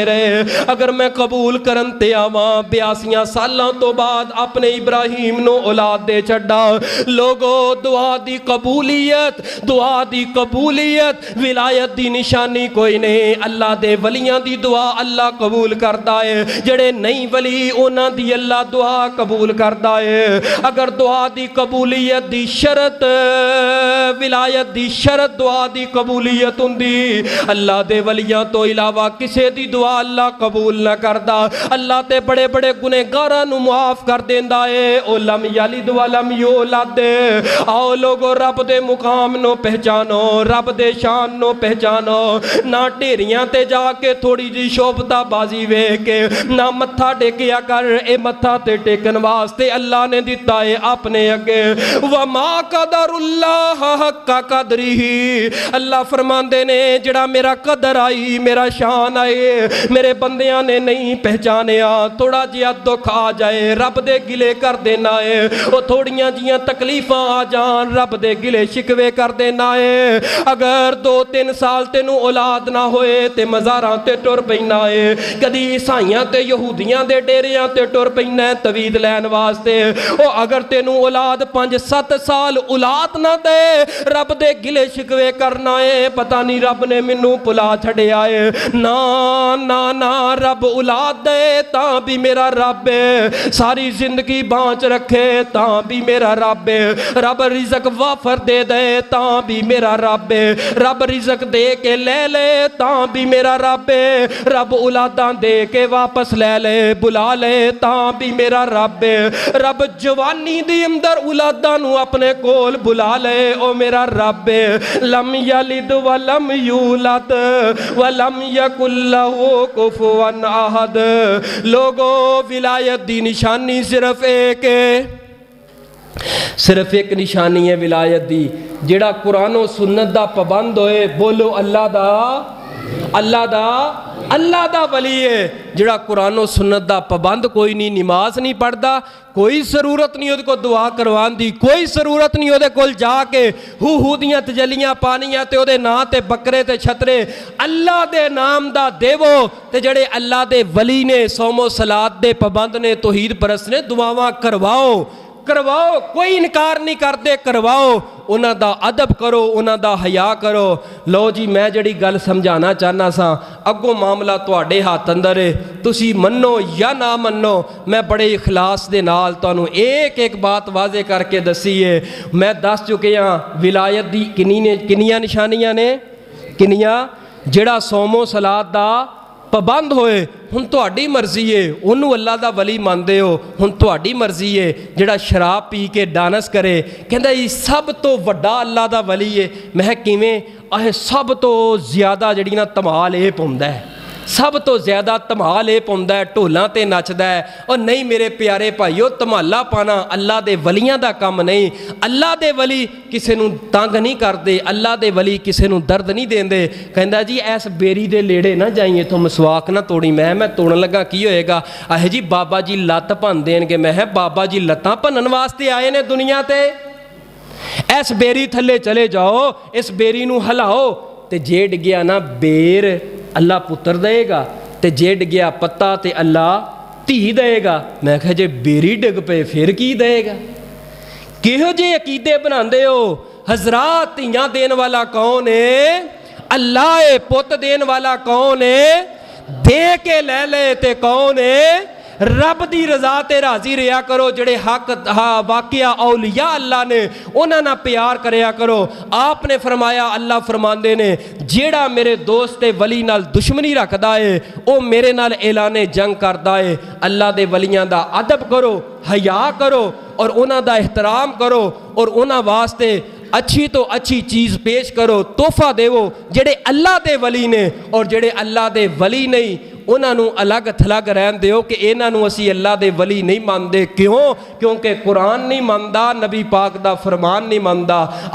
رہے، اگر میں قبول کرن تے آواں 82 سالاں تو بعد اپنے ابراہیم نو اولاد دے چھڈا۔ لوگو دعا دی قبولیت، دعا دی قبولیت ولایت دی نشانی کوئی نہیں، اللہ دے ولیاں دی دعا اللہ قبول کردا ہے، جڑے نہیں ولی انہاں دی اللہ دعا قبول کردا ہے۔ اگر دعا دی قبولیت دی شرط، ولایت دی شرط دعا دی قبولیت ہوندی، اللہ دے ولیاں تو علاوہ کسے دی دعا اللہ قبول نہ کردا، اللہ تے بڑے بڑے گنہگاراں نو معاف کر دیندا ہے، او لم یلد ولم یولد۔ آؤ لوگو رب دے مقام نو پہچانو، رب دے شان نو پہچانو، نہ ڈیریاں تے جا کے تھوڑی جی شوبتا بازی وے کے، نہ متھا ٹیکیا کر، اے متھا تے ٹیکن واسطے اللہ نے دیتا ہے اپنے اگے، وما قدر اللہ حق قدرہ، اللہ فرماندے نے جڑا میرا قدر آئی میرا شان آئے میرے بندیاں نے نہیں پہچانیا، تھوڑا جیا دکھ آ جائے رب دے گلے کر دینا ہے، وہ تھوڑیاں جیاں تکلیفاں آ جان رب دے گلے شکوے کر دینا ہے، اگر 2-3 سال تینوں اولاد نہ ہوئے تے مزاراں تے ٹر پینا ہے، کدی عیسائیاں تے یہودیاں دے ڈیریاں تے ٹر پینا ہے توید لین واسطے، او اگر تینوں اولاد 5-7 سال اولاد نہ دے رب دے گلے شکوے کرنا ہے، پتہ نہیں رب نے منوں پلا چھڑے آئے، نا رب اولاد دے تاں بھی میرا رب ہے، ساری زندگی بانچ رکھے تاں بھی میرا رب ہے، رب رزق وافر دے دے تاں بھی میرا رب ہے، رب رزق دے کے لے لے تاں بھی میرا رب ہے، رب اولاداں دے کے واپس لے لے بلا لے تاں بھی میرا رب ہے، رب جوانی دی اندر اولاداں نو اپنے کول بلا لے او میرا رب ہے، لم یلد ولم یولد ولم یکن لہ کفوا احد۔ لوگو ولایت دی نشانی صرف ایک نشانی ہے ولایت دی، جڑا قرآن و سنت دا پابند ہوئے بولو اللہ دا ولی ہے، جڑا قرآن و سنت دا پابند کوئی نہیں، نماز نہیں پڑھدا، کوئی ضرورت نہیں اودے کو دعا کروان دی، کوئی ضرورت نہیں اودے کول جا کے ہو دیاں تجلیاں پانیاں تے اودے نا تے بکرے تے چھترے، اللہ دے نام دا دیو تے جڑے اللہ دے ولی نے، صوم و صلات دے پابند نے، توحید پرست نے، دعاواں کرواؤ ਕਰਵਾਓ, ਕੋਈ ਇਨਕਾਰ ਨਹੀਂ ਕਰਦੇ, ਕਰਵਾਓ। ਉਹਨਾਂ ਦਾ ਅਦਬ ਕਰੋ, ਉਹਨਾਂ ਦਾ ਹਯਾ ਕਰੋ। ਲਓ ਜੀ, ਮੈਂ ਜਿਹੜੀ ਗੱਲ ਸਮਝਾਉਣਾ ਚਾਹੁੰਦਾ ਸਾਂ, ਅੱਗੋਂ ਮਾਮਲਾ ਤੁਹਾਡੇ ਹੱਥ ਅੰਦਰ ਹੈ, ਤੁਸੀਂ ਮੰਨੋ ਜਾਂ ਨਾ ਮੰਨੋ। ਮੈਂ ਬੜੇ ਇਖਲਾਸ ਦੇ ਨਾਲ ਤੁਹਾਨੂੰ ਇੱਕ ਇੱਕ ਬਾਤ ਵਾਜ਼ੇ ਕਰਕੇ ਦੱਸੀ ਹੈ। ਮੈਂ ਦੱਸ ਚੁੱਕਿਆ ਵਿਲਾਇਤ ਦੀ ਕਿੰਨੀਆਂ ਨਿਸ਼ਾਨੀਆਂ ਨੇ, ਕਿੰਨੀਆਂ। ਜਿਹੜਾ ਸੌਮੋ ਸਲਾਤ ਦਾ ਪਾਬੰਦ ਹੋਏ, ਹੁਣ ਤੁਹਾਡੀ ਮਰਜ਼ੀ ਏ, ਉਹਨੂੰ ਅੱਲਾ ਦਾ ਵਲੀ ਮੰਨਦੇ ਹੋ, ਹੁਣ ਤੁਹਾਡੀ ਮਰਜ਼ੀ ਏ। ਜਿਹੜਾ ਸ਼ਰਾਬ ਪੀ ਕੇ ਡਾਂਸ ਕਰੇ, ਕਹਿੰਦਾ ਇਹ ਸਭ ਤੋਂ ਵੱਡਾ ਅੱਲਾ ਦਾ ਵਲੀ ਏ। ਮੈਂ ਕਿਹਾ ਕਿਵੇਂ? ਇਹ ਸਭ ਤੋਂ ਜ਼ਿਆਦਾ ਜਿਹੜੀ ਨਾ ਧਮਾਲ ਇਹ ਪਾਉਂਦਾ ਹੈ, ਸਭ ਤੋਂ ਜ਼ਿਆਦਾ ਧਮਾਲ ਇਹ ਪਾਉਂਦਾ ਹੈ, ਢੋਲਾਂ ਤੇ ਨੱਚਦਾ ਹੈ। ਉਹ ਨਹੀਂ ਮੇਰੇ ਪਿਆਰੇ ਭਾਈਓ, ਧਮਾਲਾ ਪਾਣਾ ਅੱਲਾ ਦੇ ਵਲੀਆਂ ਦਾ ਕੰਮ ਨਹੀਂ। ਅੱਲਾ ਦੇ ਵਲੀ ਕਿਸੇ ਨੂੰ ਤੰਗ ਨਹੀਂ ਕਰਦੇ, ਅੱਲਾ ਦੇ ਵਲੀ ਕਿਸੇ ਨੂੰ ਦਰਦ ਨਹੀਂ ਦਿੰਦੇ। ਕਹਿੰਦਾ ਜੀ ਇਸ ਬੇਰੀ ਦੇ ਨੇੜੇ ਨਾ ਜਾਈਏ, ਇੱਥੋਂ ਮਸਵਾਕ ਨਾ ਤੋੜੀ। ਮੈਂ ਤੋੜਨ ਲੱਗਾ ਕੀ ਹੋਏਗਾ? ਆਹੇ ਜੀ ਬਾਬਾ ਜੀ ਲੱਤ ਭੰਨ ਦੇਣਗੇ। ਮੈਂ ਕਿਹਾ ਬਾਬਾ ਜੀ ਲੱਤਾਂ ਭੰਨਣ ਵਾਸਤੇ ਆਏ ਨੇ ਦੁਨੀਆ ਤੇ? ਇਸ ਬੇਰੀ ਥੱਲੇ ਚਲੇ ਜਾਓ, ਇਸ ਬੇਰੀ ਨੂੰ ਹਿਲਾਓ, ਤੇ ਜੇ ਡਿੱਗਿਆ ਨਾ ਬੇਰ, ਅੱਲਾ ਪੁੱਤਰ ਦੇਗਾ, ਤੇ ਜੇ ਡਿੱਗਿਆ ਪੱਤਾ ਤੇ ਅੱਲਾ ਧੀ ਦੇਗਾ। ਮੈਂ ਕਿਹਾ ਜੇ ਬੇਰੀ ਡਿੱਗ ਪਏ ਫਿਰ ਕੀ ਦੇਗਾ? ਕਿਹੋ ਜਿਹੇ ਅਕੀਦੇ ਬਣਾਉਂਦੇ ਹੋ ਹਜ਼ਰਾਤ? ਧੀਆਂ ਦੇਣ ਵਾਲਾ ਕੌਣ ਹੈ? ਅੱਲਾ ਹੈ। ਪੁੱਤ ਦੇਣ ਵਾਲਾ ਕੌਣ ਹੈ? ਦੇ ਕੇ ਲੈ ਲੈ ਤੇ ਕੌਣ ਹੈ? ਰੱਬ ਦੀ ਰਜ਼ਾ ਤੇ ਰਾਜ਼ੀ ਰਿਹਾ ਕਰੋ। ਜਿਹੜੇ ਹੱਕ ਵਾਕਿਆ ਔਲੀਆ ਅੱਲਾ ਨੇ, ਉਹਨਾਂ ਨਾਲ ਪਿਆਰ ਕਰਿਆ ਕਰੋ। ਆਪ ਨੇ ਫਰਮਾਇਆ, ਅੱਲਾ ਫਰਮਾਉਂਦੇ ਨੇ, ਜਿਹੜਾ ਮੇਰੇ ਦੋਸਤ ਤੇ ਵਲੀ ਨਾਲ ਦੁਸ਼ਮਣੀ ਰੱਖਦਾ ਏ, ਉਹ ਮੇਰੇ ਨਾਲ ਐਲਾਨੇ ਜੰਗ ਕਰਦਾ ਏ। ਅੱਲਾ ਦੇ ਵਲੀਆਂ ਦਾ ਅਦਬ ਕਰੋ, ਹਯਾ ਕਰੋ, ਔਰ ਉਹਨਾਂ ਦਾ ਇਹਤਰਾਮ ਕਰੋ, ਔਰ ਉਹਨਾਂ ਵਾਸਤੇ ਅੱਛੀ ਤੋਂ ਅੱਛੀ ਚੀਜ਼ ਪੇਸ਼ ਕਰੋ, ਤੋਹਫਾ ਦੇਵੋ। ਜਿਹੜੇ ਅੱਲਾ ਦੇ ਵਲੀ ਨੇ ਔਰ ਜਿਹੜੇ ਅੱਲਾ ਦੇ ਵਲੀ ਨਹੀਂ, ਉਹਨਾਂ ਨੂੰ ਅਲੱਗ ਥਲੱਗ ਰਹਿਣ ਦਿਓ ਕਿ ਇਹਨਾਂ ਨੂੰ ਅਸੀਂ ਅੱਲਾ ਦੇ ਵਲੀ ਨਹੀਂ ਮੰਨਦੇ। ਕਿਉਂ? ਕਿਉਂਕਿ ਕੁਰਾਨ ਨਹੀਂ ਮੰਨਦਾ, ਨਬੀ ਪਾਕ ਦਾ ਫਰਮਾਨ ਨਹੀਂ ਮੰਨਦਾ।